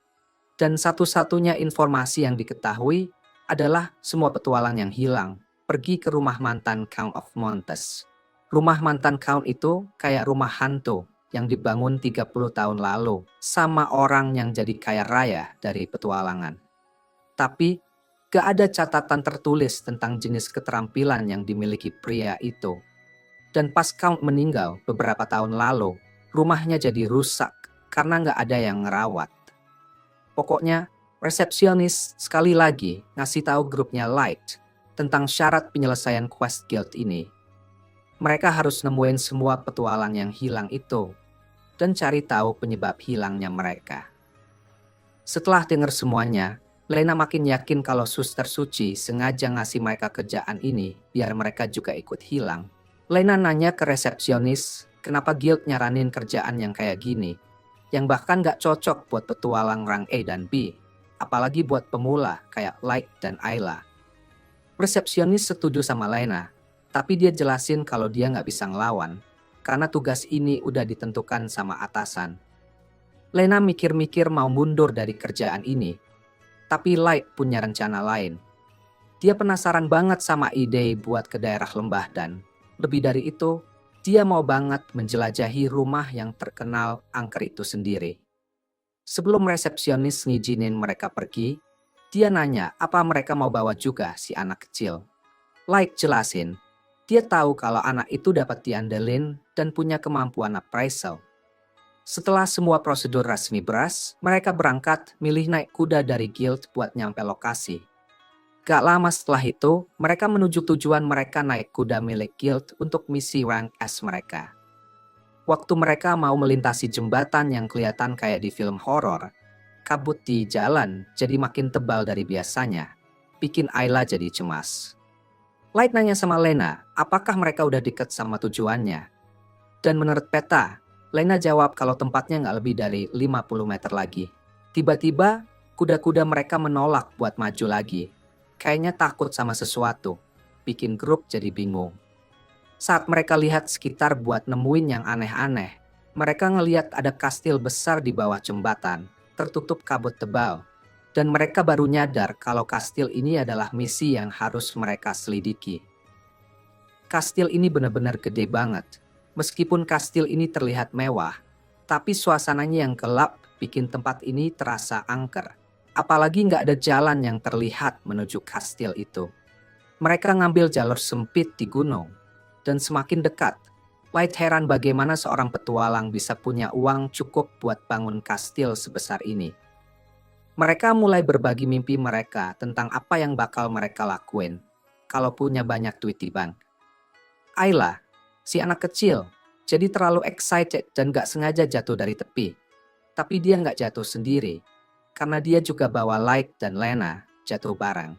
A: Dan satu-satunya informasi yang diketahui adalah semua petualang yang hilang pergi ke rumah mantan Count of Montes. Rumah mantan Count itu kayak rumah hantu yang dibangun 30 tahun lalu sama orang yang jadi kaya raya dari petualangan. Tapi gak ada catatan tertulis tentang jenis keterampilan yang dimiliki pria itu. Dan pas Count meninggal beberapa tahun lalu, rumahnya jadi rusak karena nggak ada yang ngerawat. Pokoknya, resepsionis sekali lagi ngasih tahu grupnya Light tentang syarat penyelesaian quest guild ini. Mereka harus nemuin semua petualang yang hilang itu dan cari tahu penyebab hilangnya mereka. Setelah dengar semuanya, Lena makin yakin kalau Suster Suci sengaja ngasih mereka kerjaan ini biar mereka juga ikut hilang. Lena nanya ke resepsionis kenapa guild nyaranin kerjaan yang kayak gini, yang bahkan gak cocok buat petualang rank A dan B, apalagi buat pemula kayak Light dan Ayla. Resepsionis setuju sama Lena, tapi dia jelasin kalau dia gak bisa ngelawan, karena tugas ini udah ditentukan sama atasan. Lena mikir-mikir mau mundur dari kerjaan ini, tapi Light punya rencana lain. Dia penasaran banget sama ide buat ke daerah lembah dan lebih dari itu, dia mau banget menjelajahi rumah yang terkenal angker itu sendiri. Sebelum resepsionis ngizinin mereka pergi, dia nanya apa mereka mau bawa juga si anak kecil. Light jelasin, dia tahu kalau anak itu dapat diandelin dan punya kemampuan appraisal. Setelah semua prosedur resmi beres, mereka berangkat milih naik kuda dari guild buat nyampe lokasi. Gak lama setelah itu, mereka menuju tujuan mereka naik kuda milik guild untuk misi rank S mereka. Waktu mereka mau melintasi jembatan yang kelihatan kayak di film horor, kabut di jalan jadi makin tebal dari biasanya, bikin Ayla jadi cemas. Light nanya sama Lena, apakah mereka udah deket sama tujuannya? Dan menurut peta, Lena jawab kalau tempatnya nggak lebih dari 50 meter lagi. Tiba-tiba, kuda-kuda mereka menolak buat maju lagi. Kayaknya takut sama sesuatu, bikin grup jadi bingung. Saat mereka lihat sekitar buat nemuin yang aneh-aneh, mereka ngelihat ada kastil besar di bawah jembatan, tertutup kabut tebal. Dan mereka baru nyadar kalau kastil ini adalah misi yang harus mereka selidiki. Kastil ini benar-benar gede banget. Meskipun kastil ini terlihat mewah, tapi suasananya yang gelap bikin tempat ini terasa angker. Apalagi nggak ada jalan yang terlihat menuju kastil itu. Mereka ngambil jalur sempit di gunung. Dan semakin dekat, Light heran bagaimana seorang petualang bisa punya uang cukup buat bangun kastil sebesar ini. Mereka mulai berbagi mimpi mereka tentang apa yang bakal mereka lakuin kalau punya banyak duit di bank. Ayla, si anak kecil, jadi terlalu excited dan gak sengaja jatuh dari tepi. Tapi dia gak jatuh sendiri. Karena dia juga bawa Light dan Lena jatuh bareng.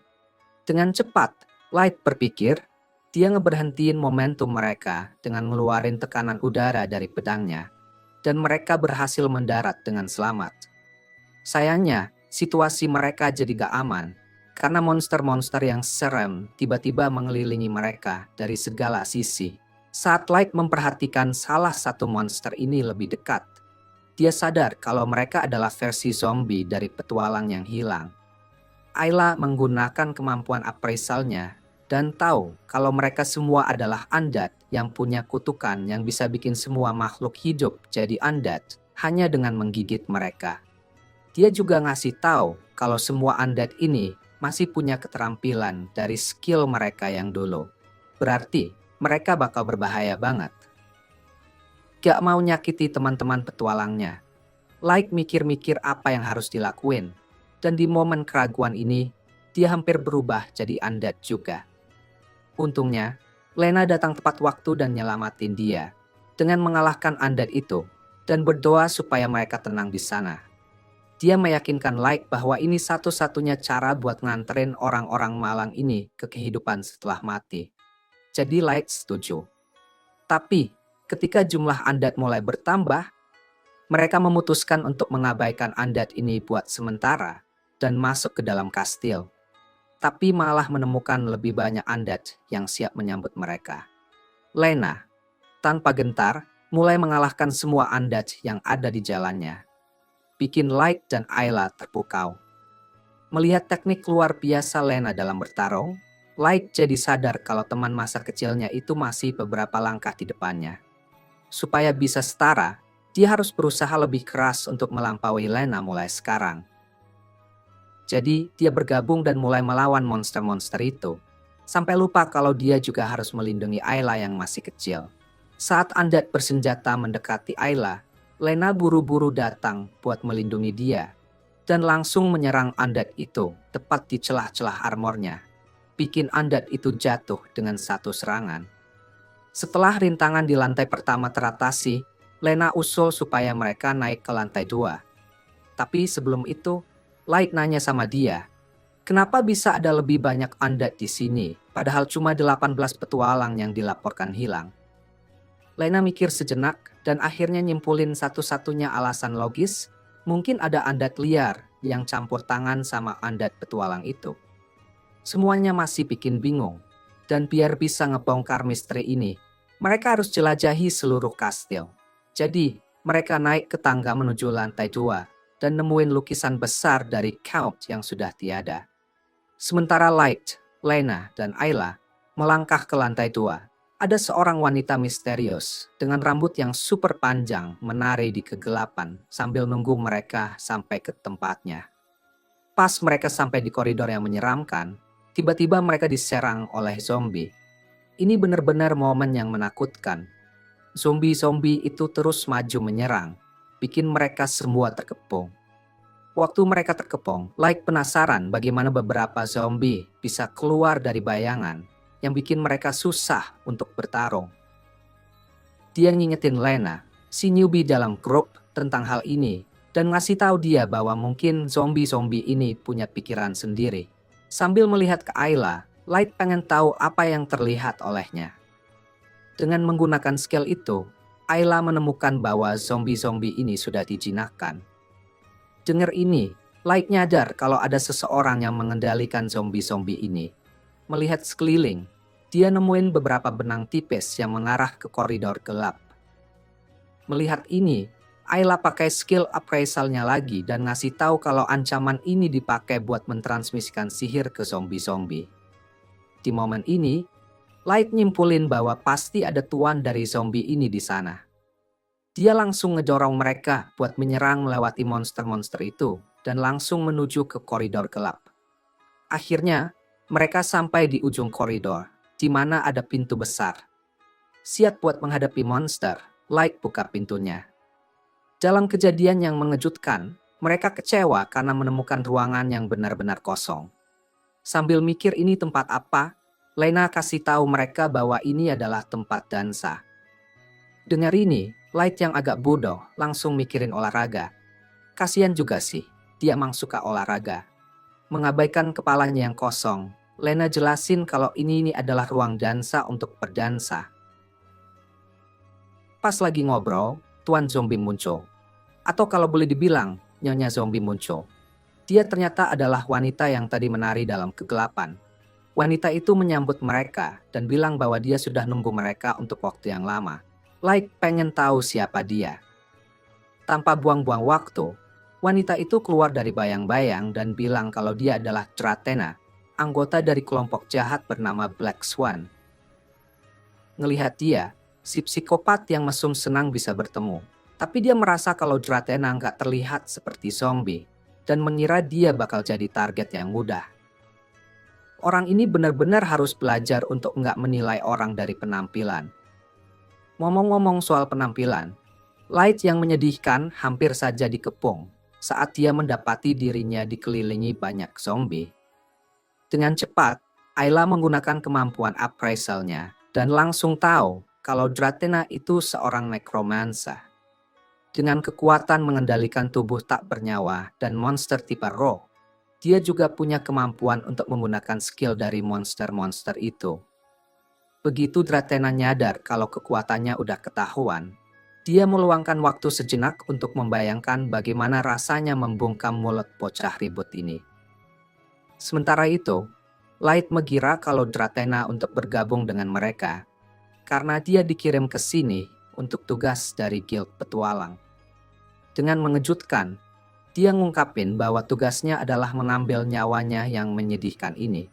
A: Dengan cepat, Light berpikir dia ngeberhentiin momentum mereka dengan ngeluarin tekanan udara dari pedangnya. Dan mereka berhasil mendarat dengan selamat. Sayangnya, situasi mereka jadi gak aman. Karena monster-monster yang serem tiba-tiba mengelilingi mereka dari segala sisi. Saat Light memperhatikan salah satu monster ini lebih dekat, dia sadar kalau mereka adalah versi zombie dari petualang yang hilang. Ayla menggunakan kemampuan appraisalnya dan tahu kalau mereka semua adalah undead yang punya kutukan yang bisa bikin semua makhluk hidup jadi undead hanya dengan menggigit mereka. Dia juga ngasih tahu kalau semua undead ini masih punya keterampilan dari skill mereka yang dulu. Berarti mereka bakal berbahaya banget. Gak mau nyakiti teman-teman petualangnya. Like mikir-mikir apa yang harus dilakuin. Dan di momen keraguan ini, dia hampir berubah jadi undead juga. Untungnya, Lena datang tepat waktu dan nyelamatin dia dengan mengalahkan undead itu dan berdoa supaya mereka tenang di sana. Dia meyakinkan Light bahwa ini satu-satunya cara buat nganterin orang-orang malang ini ke kehidupan setelah mati. Jadi Light setuju. Tapi ketika jumlah undead mulai bertambah, mereka memutuskan untuk mengabaikan undead ini buat sementara dan masuk ke dalam kastil. Tapi malah menemukan lebih banyak undead yang siap menyambut mereka. Lena, tanpa gentar, mulai mengalahkan semua undead yang ada di jalannya. Bikin Light dan Ayla terpukau. Melihat teknik luar biasa Lena dalam bertarung, Light jadi sadar kalau teman masa kecilnya itu masih beberapa langkah di depannya. Supaya bisa setara, dia harus berusaha lebih keras untuk melampaui Lena mulai sekarang. Jadi, dia bergabung dan mulai melawan monster-monster itu. Sampai lupa kalau dia juga harus melindungi Ayla yang masih kecil. Saat undead bersenjata mendekati Ayla, Lena buru-buru datang buat melindungi dia. Dan langsung menyerang undead itu, tepat di celah-celah armornya. Bikin undead itu jatuh dengan satu serangan. Setelah rintangan di lantai pertama teratasi, Lena usul supaya mereka naik ke lantai 2. Tapi sebelum itu, Light nanya sama dia, kenapa bisa ada lebih banyak undead di sini, padahal cuma 18 petualang yang dilaporkan hilang? Lena mikir sejenak dan akhirnya nyimpulin satu-satunya alasan logis, mungkin ada undead liar yang campur tangan sama undead petualang itu. Semuanya masih bikin bingung, dan biar bisa ngebongkar misteri ini, mereka harus jelajahi seluruh kastil. Jadi, mereka naik ke tangga menuju lantai 2 dan nemuin lukisan besar dari Count yang sudah tiada. Sementara Light, Lena, dan Ayla melangkah ke lantai 2. Ada seorang wanita misterius dengan rambut yang super panjang menari di kegelapan sambil nunggu mereka sampai ke tempatnya. Pas mereka sampai di koridor yang menyeramkan, tiba-tiba mereka diserang oleh zombie. Ini benar-benar momen yang menakutkan. Zombie-zombie itu terus maju menyerang, bikin mereka semua terkepung. Waktu mereka terkepung, Light penasaran bagaimana beberapa zombie bisa keluar dari bayangan yang bikin mereka susah untuk bertarung. Dia ngingetin Lena, si newbie dalam grup, tentang hal ini dan ngasih tahu dia bahwa mungkin zombie-zombie ini punya pikiran sendiri. Sambil melihat ke Ayla, Light pengen tahu apa yang terlihat olehnya. Dengan menggunakan skill itu, Ayla menemukan bahwa zombie-zombie ini sudah dijinakkan. Dengar ini, Light nyadar kalau ada seseorang yang mengendalikan zombie-zombie ini. Melihat sekeliling, dia nemuin beberapa benang tipis yang mengarah ke koridor gelap. Melihat ini, Ayla pakai skill appraisalnya lagi dan ngasih tahu kalau ancaman ini dipakai buat mentransmisikan sihir ke zombie-zombie. Di momen ini, Light nyimpulin bahwa pasti ada tuan dari zombie ini di sana. Dia langsung ngedorong mereka buat menyerang melewati monster-monster itu dan langsung menuju ke koridor gelap. Akhirnya, mereka sampai di ujung koridor, di mana ada pintu besar. Siap buat menghadapi monster, Light buka pintunya. Dalam kejadian yang mengejutkan, mereka kecewa karena menemukan ruangan yang benar-benar kosong. Sambil mikir ini tempat apa, Lena kasih tahu mereka bahwa ini adalah tempat dansa. Dengar ini, Light yang agak bodoh langsung mikirin olahraga. Kasian juga sih, dia emang suka olahraga. Mengabaikan kepalanya yang kosong, Lena jelasin kalau ini adalah ruang dansa untuk berdansa. Pas lagi ngobrol, Tuan Zombie muncul. Atau kalau boleh dibilang, Nyonya Zombie muncul. Dia ternyata adalah wanita yang tadi menari dalam kegelapan. Wanita itu menyambut mereka dan bilang bahwa dia sudah nunggu mereka untuk waktu yang lama. Light pengen tahu siapa dia. Tanpa buang-buang waktu, wanita itu keluar dari bayang-bayang dan bilang kalau dia adalah Tratena, anggota dari kelompok jahat bernama Black Swan. Ngelihat dia, si psikopat yang mesum senang bisa bertemu. Tapi dia merasa kalau Dratena nggak terlihat seperti zombie dan mengira dia bakal jadi target yang mudah. Orang ini benar-benar harus belajar untuk nggak menilai orang dari penampilan. Ngomong-ngomong soal penampilan, Light yang menyedihkan hampir saja dikepung saat dia mendapati dirinya dikelilingi banyak zombie. Dengan cepat, Ayla menggunakan kemampuan appraisalnya dan langsung tahu kalau Dratena itu seorang necromancer. Dengan kekuatan mengendalikan tubuh tak bernyawa dan monster tipe roh, dia juga punya kemampuan untuk menggunakan skill dari monster-monster itu. Begitu Dratena nyadar kalau kekuatannya udah ketahuan, dia meluangkan waktu sejenak untuk membayangkan bagaimana rasanya membungkam mulut bocah ribut ini. Sementara itu, Light mengira kalau Dratena untuk bergabung dengan mereka, karena dia dikirim ke sini untuk tugas dari Guild Petualang. Dengan mengejutkan, dia ngungkapin bahwa tugasnya adalah mengambil nyawanya yang menyedihkan ini.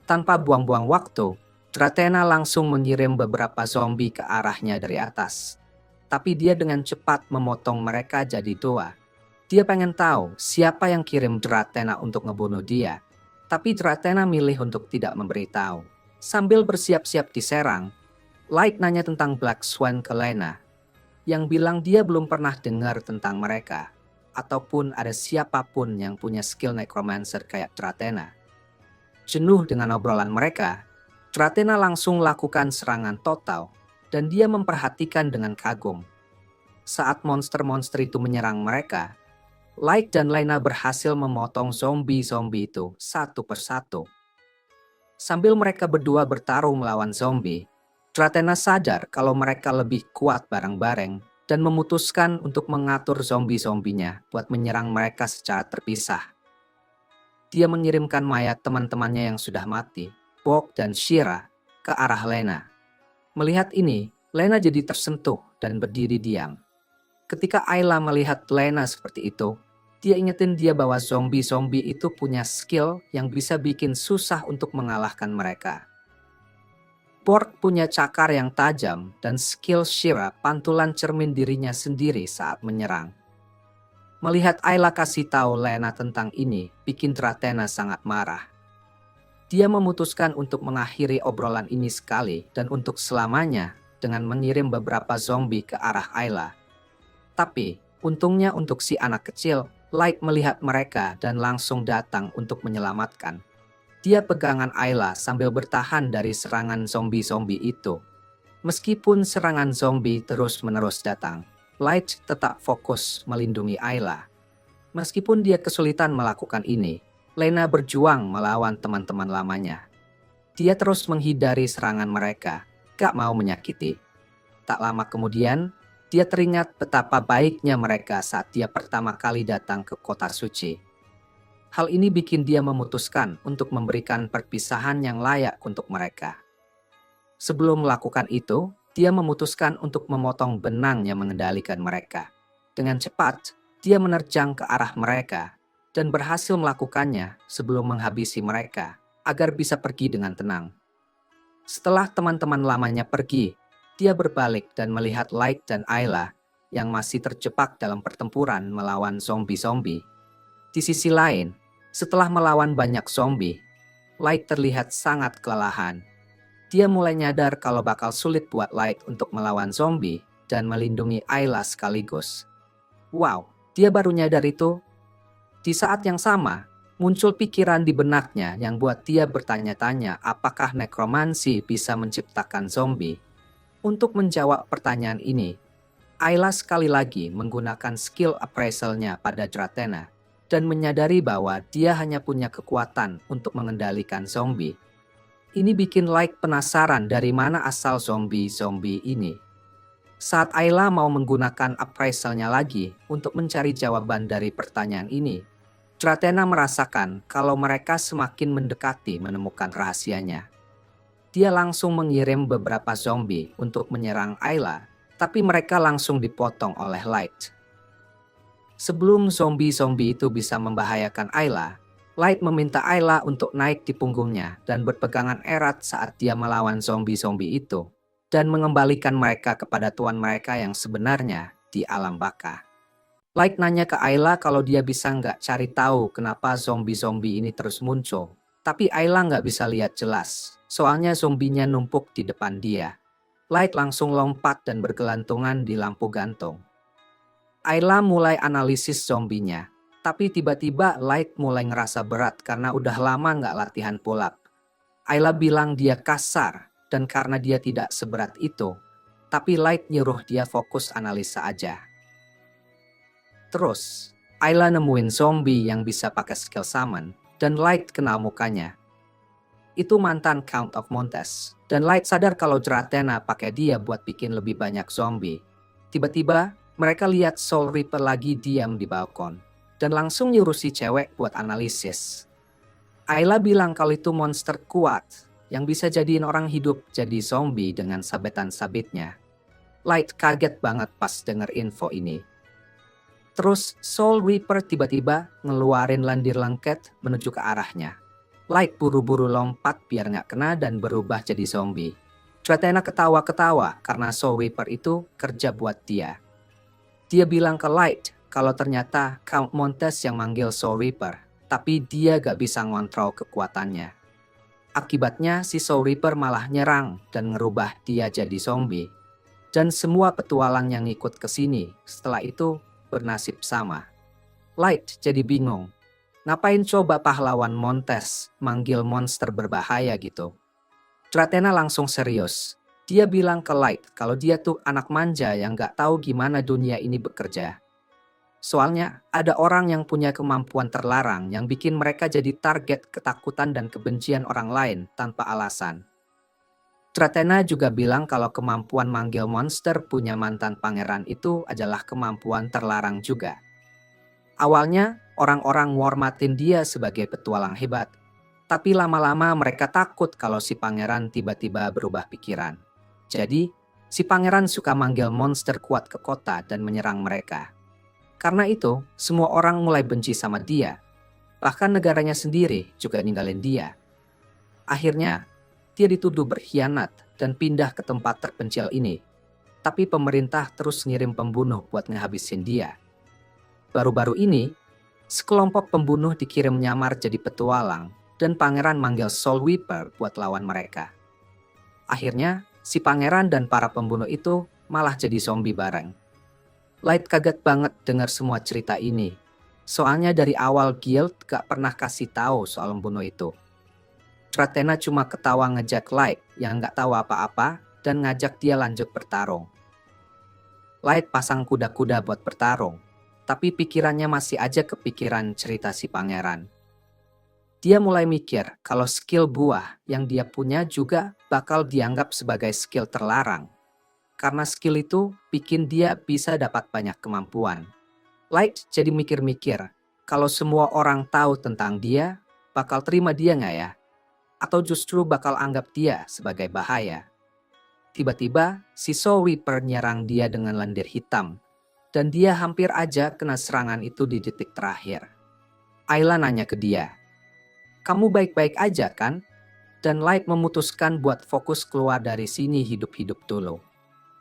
A: Tanpa buang-buang waktu, Dratena langsung mengirim beberapa zombie ke arahnya dari atas. Tapi dia dengan cepat memotong mereka jadi dua. Dia pengen tahu siapa yang kirim Dratena untuk ngebunuh dia. Tapi Dratena milih untuk tidak memberitahu. Sambil bersiap-siap diserang, Light nanya tentang Black Swan ke Lena, yang bilang dia belum pernah dengar tentang mereka, ataupun ada siapapun yang punya skill necromancer kayak Dratena. Jenuh dengan obrolan mereka, Dratena langsung lakukan serangan total, dan dia memperhatikan dengan kagum. Saat monster-monster itu menyerang mereka, Light dan Lena berhasil memotong zombie-zombie itu satu persatu. Sambil mereka berdua bertarung melawan zombie, Dratena sadar kalau mereka lebih kuat bareng-bareng dan memutuskan untuk mengatur zombie-zombinya buat menyerang mereka secara terpisah. Dia mengirimkan mayat teman-temannya yang sudah mati, Bog dan Shira, ke arah Lena. Melihat ini, Lena jadi tersentuh dan berdiri diam. Ketika Ayla melihat Lena seperti itu, dia ingetin dia bahwa zombie-zombie itu punya skill yang bisa bikin susah untuk mengalahkan mereka. Borg punya cakar yang tajam dan skill Shira pantulan cermin dirinya sendiri saat menyerang. Melihat Ayla kasih tahu Lena tentang ini, bikin Dratena sangat marah. Dia memutuskan untuk mengakhiri obrolan ini sekali dan untuk selamanya dengan mengirim beberapa zombie ke arah Ayla. Tapi, untungnya untuk si anak kecil, Light melihat mereka dan langsung datang untuk menyelamatkan. Dia pegangan Ayla sambil bertahan dari serangan zombie-zombie itu. Meskipun serangan zombie terus-menerus datang, Light tetap fokus melindungi Ayla. Meskipun dia kesulitan melakukan ini, Lena berjuang melawan teman-teman lamanya. Dia terus menghindari serangan mereka, gak mau menyakiti. Tak lama kemudian, dia teringat betapa baiknya mereka saat dia pertama kali datang ke kota suci. Hal ini bikin dia memutuskan untuk memberikan perpisahan yang layak untuk mereka. Sebelum melakukan itu, dia memutuskan untuk memotong benang yang mengendalikan mereka. Dengan cepat, dia menerjang ke arah mereka dan berhasil melakukannya sebelum menghabisi mereka agar bisa pergi dengan tenang. Setelah teman-teman lamanya pergi, dia berbalik dan melihat Light dan Ayla yang masih terjebak dalam pertempuran melawan zombie-zombie. Di sisi lain, setelah melawan banyak zombie, Light terlihat sangat kelelahan. Dia mulai nyadar kalau bakal sulit buat Light untuk melawan zombie dan melindungi Ayla sekaligus. Wow, dia baru nyadar itu. Di saat yang sama, muncul pikiran di benaknya yang buat dia bertanya-tanya apakah nekromansi bisa menciptakan zombie. Untuk menjawab pertanyaan ini, Ayla sekali lagi menggunakan skill appraisalnya pada Dratena dan menyadari bahwa dia hanya punya kekuatan untuk mengendalikan zombie. Ini bikin Light penasaran dari mana asal zombie-zombie ini. Saat Ayla mau menggunakan appraisalnya lagi untuk mencari jawaban dari pertanyaan ini, Dratena merasakan kalau mereka semakin mendekati menemukan rahasianya. Dia langsung mengirim beberapa zombie untuk menyerang Ayla, tapi mereka langsung dipotong oleh Light. Sebelum zombie-zombie itu bisa membahayakan Ayla, Light meminta Ayla untuk naik di punggungnya dan berpegangan erat saat dia melawan zombie-zombie itu, dan mengembalikan mereka kepada tuan mereka yang sebenarnya di alam baka. Light nanya ke Ayla kalau dia bisa nggak cari tahu kenapa zombie-zombie ini terus muncul. Tapi Ayla nggak bisa lihat jelas, soalnya zombinya numpuk di depan dia. Light langsung lompat dan bergelantungan di lampu gantung. Ayla mulai analisis zombinya, tapi tiba-tiba Light mulai ngerasa berat karena udah lama nggak latihan pull-up. Ayla bilang dia kasar, dan karena dia tidak seberat itu, tapi Light nyuruh dia fokus analisa aja. Terus, Ayla nemuin zombie yang bisa pakai skill summon, dan Light kenal mukanya. Itu mantan Count of Montes, dan Light sadar kalau Dratena pakai dia buat bikin lebih banyak zombie. Tiba-tiba, mereka lihat Soul Reaper lagi diam di balkon, dan langsung nyuruh si cewek buat analisis. Ayla bilang kalau itu monster kuat, yang bisa jadiin orang hidup jadi zombie dengan sabetan-sabitnya. Light kaget banget pas denger info ini. Terus Soul Reaper tiba-tiba ngeluarin lendir lengket menuju ke arahnya. Light buru-buru lompat biar nggak kena dan berubah jadi zombie. Dratena ketawa-ketawa karena Soul Reaper itu kerja buat dia. Dia bilang ke Light kalau ternyata Count Montes yang manggil Soul Reaper, tapi dia gak bisa ngontrol kekuatannya. Akibatnya si Soul Reaper malah nyerang dan ngerubah dia jadi zombie. Dan semua petualang yang ikut ke sini setelah itu bernasib sama. Light jadi bingung. Ngapain coba pahlawan Montes manggil monster berbahaya gitu? Dratena langsung serius. Dia bilang ke Light kalau dia tuh anak manja yang gak tahu gimana dunia ini bekerja. Soalnya ada orang yang punya kemampuan terlarang yang bikin mereka jadi target ketakutan dan kebencian orang lain tanpa alasan. Dratena juga bilang kalau kemampuan manggil monster punya mantan pangeran itu adalah kemampuan terlarang juga. Awalnya, orang-orang ngormatin dia sebagai petualang hebat. Tapi lama-lama mereka takut kalau si pangeran tiba-tiba berubah pikiran. Jadi, si pangeran suka manggil monster kuat ke kota dan menyerang mereka. Karena itu, semua orang mulai benci sama dia. Bahkan negaranya sendiri juga ninggalin dia. Akhirnya, dia dituduh berkhianat dan pindah ke tempat terpencil ini. Tapi pemerintah terus ngirim pembunuh buat ngehabisin dia. Baru-baru ini, sekelompok pembunuh dikirim nyamar jadi petualang dan pangeran manggil Soul Reaper buat lawan mereka. Akhirnya, si pangeran dan para pembunuh itu malah jadi zombie bareng. Light kaget banget dengar semua cerita ini. Soalnya dari awal guild gak pernah kasih tahu soal pembunuh itu. Dratena cuma ketawa ngejek Light yang gak tahu apa-apa dan ngajak dia lanjut bertarung. Light pasang kuda-kuda buat bertarung, tapi pikirannya masih aja kepikiran cerita si pangeran. Dia mulai mikir kalau skill buah yang dia punya juga bakal dianggap sebagai skill terlarang. Karena skill itu bikin dia bisa dapat banyak kemampuan. Light jadi mikir-mikir, kalau semua orang tahu tentang dia, bakal terima dia nggak ya? Atau justru bakal anggap dia sebagai bahaya? Tiba-tiba, si Soul Reaper nyerang dia dengan lendir hitam. Dan dia hampir aja kena serangan itu di detik terakhir. Ayla nanya ke dia, "Kamu baik-baik aja kan?" Dan Light memutuskan buat fokus keluar dari sini hidup-hidup dulu.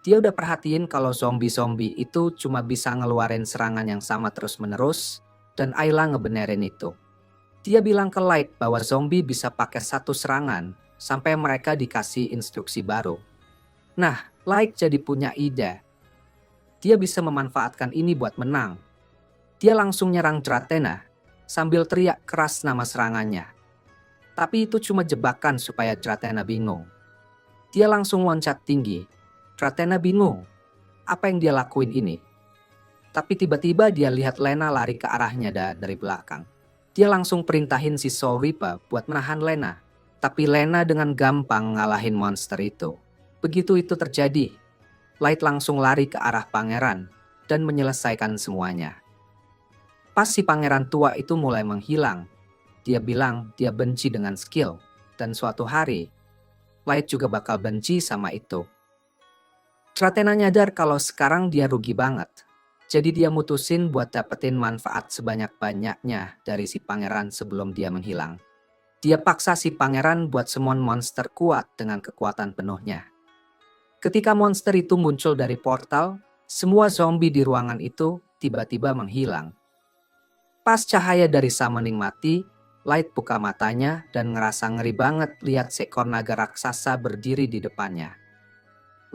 A: Dia udah perhatiin kalau zombie-zombie itu cuma bisa ngeluarin serangan yang sama terus-menerus, dan Ayla ngebenerin itu. Dia bilang ke Light bahwa zombie bisa pakai satu serangan sampai mereka dikasih instruksi baru. Nah, Light jadi punya ide. Dia bisa memanfaatkan ini buat menang. Dia langsung nyerang Dratena sambil teriak keras nama serangannya. Tapi itu cuma jebakan supaya Dratena bingung. Dia langsung loncat tinggi. Dratena bingung. Apa yang dia lakuin ini? Tapi tiba-tiba dia lihat Lena lari ke arahnya dari belakang. Dia langsung perintahin si Soul Reaper buat menahan Lena. Tapi Lena dengan gampang ngalahin monster itu. Begitu itu terjadi, Light langsung lari ke arah pangeran dan menyelesaikan semuanya. Pas si pangeran tua itu mulai menghilang, dia bilang dia benci dengan skill, dan suatu hari, Light juga bakal benci sama itu. Dratena nyadar kalau sekarang dia rugi banget. Jadi dia mutusin buat dapetin manfaat sebanyak-banyaknya dari si pangeran sebelum dia menghilang. Dia paksa si pangeran buat summon monster kuat dengan kekuatan penuhnya. Ketika monster itu muncul dari portal, semua zombie di ruangan itu tiba-tiba menghilang. Pas cahaya dari summoning mati, Light buka matanya dan ngerasa ngeri banget lihat seekor naga raksasa berdiri di depannya.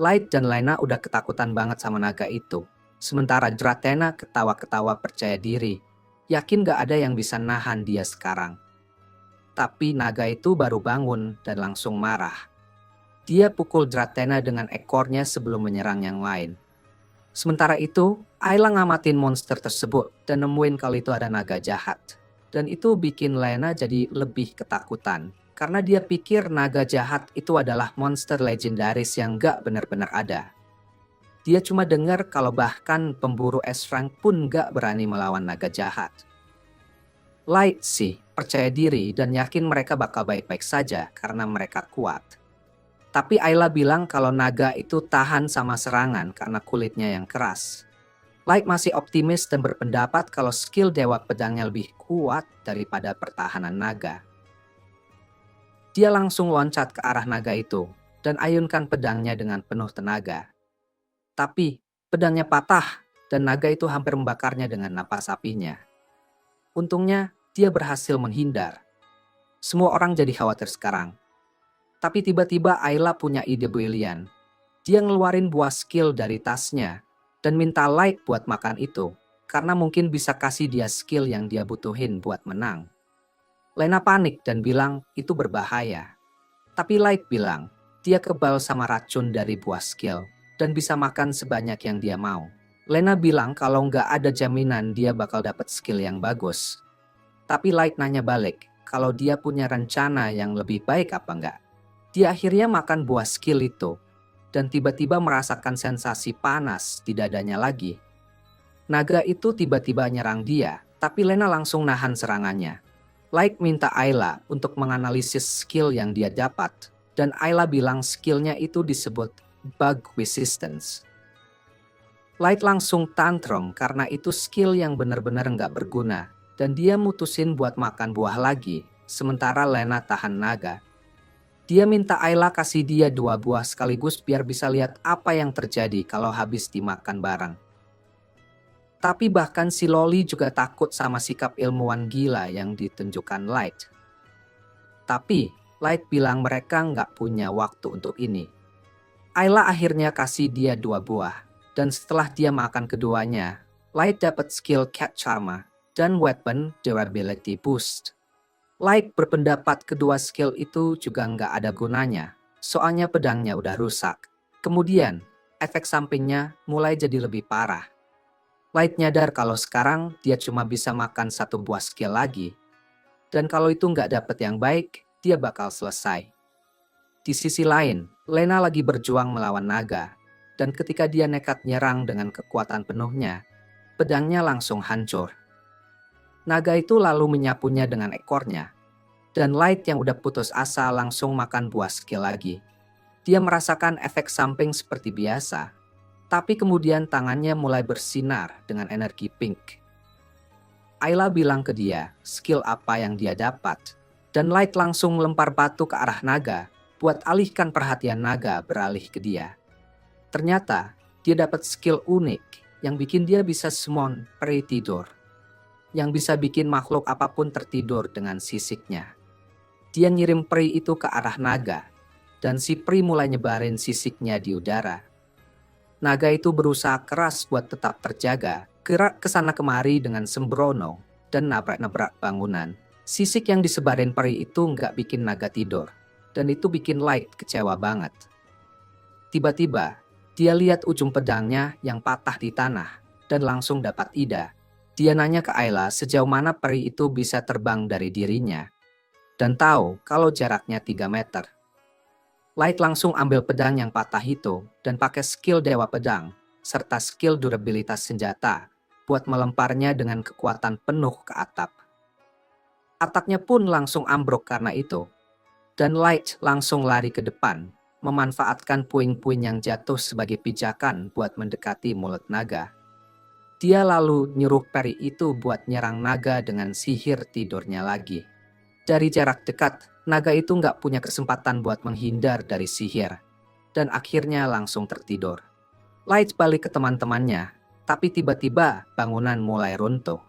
A: Light dan Lena udah ketakutan banget sama naga itu. Sementara Dratena ketawa-ketawa percaya diri, yakin gak ada yang bisa nahan dia sekarang. Tapi naga itu baru bangun dan langsung marah. Dia pukul Dratena dengan ekornya sebelum menyerang yang lain. Sementara itu, Ayla ngamatin monster tersebut dan nemuin kalau itu ada naga jahat. Dan itu bikin Lena jadi lebih ketakutan. Karena dia pikir naga jahat itu adalah monster legendaris yang gak benar-benar ada. Dia cuma dengar kalau bahkan pemburu S-Rank pun gak berani melawan naga jahat. Light sih percaya diri dan yakin mereka bakal baik-baik saja karena mereka kuat. Tapi Ayla bilang kalau naga itu tahan sama serangan karena kulitnya yang keras. Light masih optimis dan berpendapat kalau skill Dewa Pedangnya lebih kuat daripada pertahanan naga. Dia langsung loncat ke arah naga itu dan ayunkan pedangnya dengan penuh tenaga. Tapi pedangnya patah dan naga itu hampir membakarnya dengan napas apinya. Untungnya dia berhasil menghindar. Semua orang jadi khawatir sekarang. Tapi tiba-tiba Ayla punya ide brilian. Dia ngeluarin buah skill dari tasnya dan minta Light buat makan itu, karena mungkin bisa kasih dia skill yang dia butuhin buat menang. Lena panik dan bilang itu berbahaya. Tapi Light bilang dia kebal sama racun dari buah skill dan bisa makan sebanyak yang dia mau. Lena bilang kalau nggak ada jaminan dia bakal dapat skill yang bagus. Tapi Light nanya balik kalau dia punya rencana yang lebih baik apa enggak. Dia akhirnya makan buah skill itu dan tiba-tiba merasakan sensasi panas di dadanya lagi. Naga itu tiba-tiba nyerang dia, tapi Lena langsung nahan serangannya. Light minta Ayla untuk menganalisis skill yang dia dapat, dan Ayla bilang skillnya itu disebut bug resistance. Light langsung tantrum karena itu skill yang benar-benar nggak berguna, dan dia mutusin buat makan buah lagi, sementara Lena tahan naga. Dia minta Ayla kasih dia 2 buah sekaligus biar bisa lihat apa yang terjadi kalau habis dimakan bareng. Tapi bahkan si Loli juga takut sama sikap ilmuwan gila yang ditunjukkan Light. Tapi Light bilang mereka nggak punya waktu untuk ini. Ayla akhirnya kasih dia 2 buah. Dan setelah dia makan keduanya, Light dapat skill Cat Charma dan Weapon Durability Boost. Light berpendapat kedua skill itu juga nggak ada gunanya, soalnya pedangnya udah rusak. Kemudian, efek sampingnya mulai jadi lebih parah. Light nyadar kalau sekarang dia cuma bisa makan 1 buah skill lagi. Dan kalau itu nggak dapet yang baik, dia bakal selesai. Di sisi lain, Lena lagi berjuang melawan naga. Dan ketika dia nekat nyerang dengan kekuatan penuhnya, pedangnya langsung hancur. Naga itu lalu menyapunya dengan ekornya. Dan Light yang udah putus asa langsung makan buah skill lagi. Dia merasakan efek samping seperti biasa. Tapi kemudian tangannya mulai bersinar dengan energi pink. Ayla bilang ke dia skill apa yang dia dapat. Dan Light langsung lempar batu ke arah naga buat alihkan perhatian naga beralih ke dia. Ternyata dia dapat skill unik yang bikin dia bisa summon peri tidur. Yang bisa bikin makhluk apapun tertidur dengan sisiknya. Dia ngirim peri itu ke arah naga, dan si peri mulai nyebarin sisiknya di udara. Naga itu berusaha keras buat tetap terjaga, gerak kesana kemari dengan sembrono, dan nabrak-nabrak bangunan. Sisik yang disebarin peri itu nggak bikin naga tidur, dan itu bikin Light kecewa banget. Tiba-tiba, dia lihat ujung pedangnya yang patah di tanah, dan langsung dapat ide. Dia nanya ke Ayla sejauh mana peri itu bisa terbang dari dirinya. Dan tahu kalau jaraknya 3 meter. Light langsung ambil pedang yang patah itu dan pakai skill Dewa Pedang serta skill durabilitas senjata buat melemparnya dengan kekuatan penuh ke atap. Atapnya pun langsung ambruk karena itu. Dan Light langsung lari ke depan, memanfaatkan puing-puing yang jatuh sebagai pijakan buat mendekati mulut naga. Dia lalu nyuruh peri itu buat nyerang naga dengan sihir tidurnya lagi. Dari jarak dekat, naga itu nggak punya kesempatan buat menghindar dari sihir, dan akhirnya langsung tertidur. Light balik ke teman-temannya, tapi tiba-tiba bangunan mulai runtuh.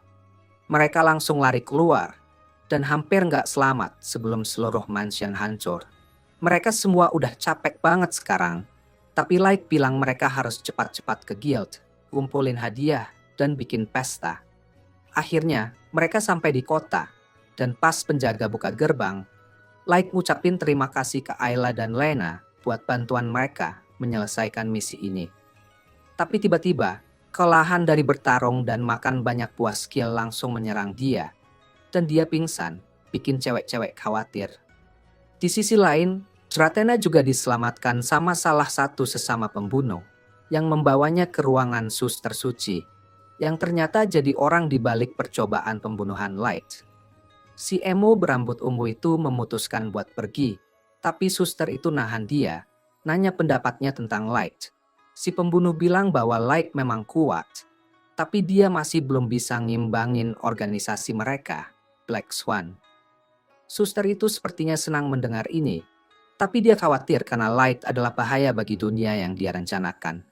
A: Mereka langsung lari keluar, dan hampir nggak selamat sebelum seluruh mansion hancur. Mereka semua udah capek banget sekarang, tapi Light bilang mereka harus cepat-cepat ke guild, kumpulin hadiah, dan bikin pesta. Akhirnya, mereka sampai di kota, dan pas penjaga buka gerbang, Light ngucapin terima kasih ke Ayla dan Lena buat bantuan mereka menyelesaikan misi ini. Tapi tiba-tiba, kelelahan dari bertarung dan makan banyak buah skill langsung menyerang dia, dan dia pingsan, bikin cewek-cewek khawatir. Di sisi lain, Dratena juga diselamatkan sama salah satu sesama pembunuh yang membawanya ke ruangan suster suci, yang ternyata jadi orang di balik percobaan pembunuhan Light. Si emo berambut ungu itu memutuskan buat pergi, tapi suster itu nahan dia, nanya pendapatnya tentang Light. Si pembunuh bilang bahwa Light memang kuat, tapi dia masih belum bisa ngimbangin organisasi mereka, Black Swan. Suster itu sepertinya senang mendengar ini, tapi dia khawatir karena Light adalah bahaya bagi dunia yang dia rencanakan.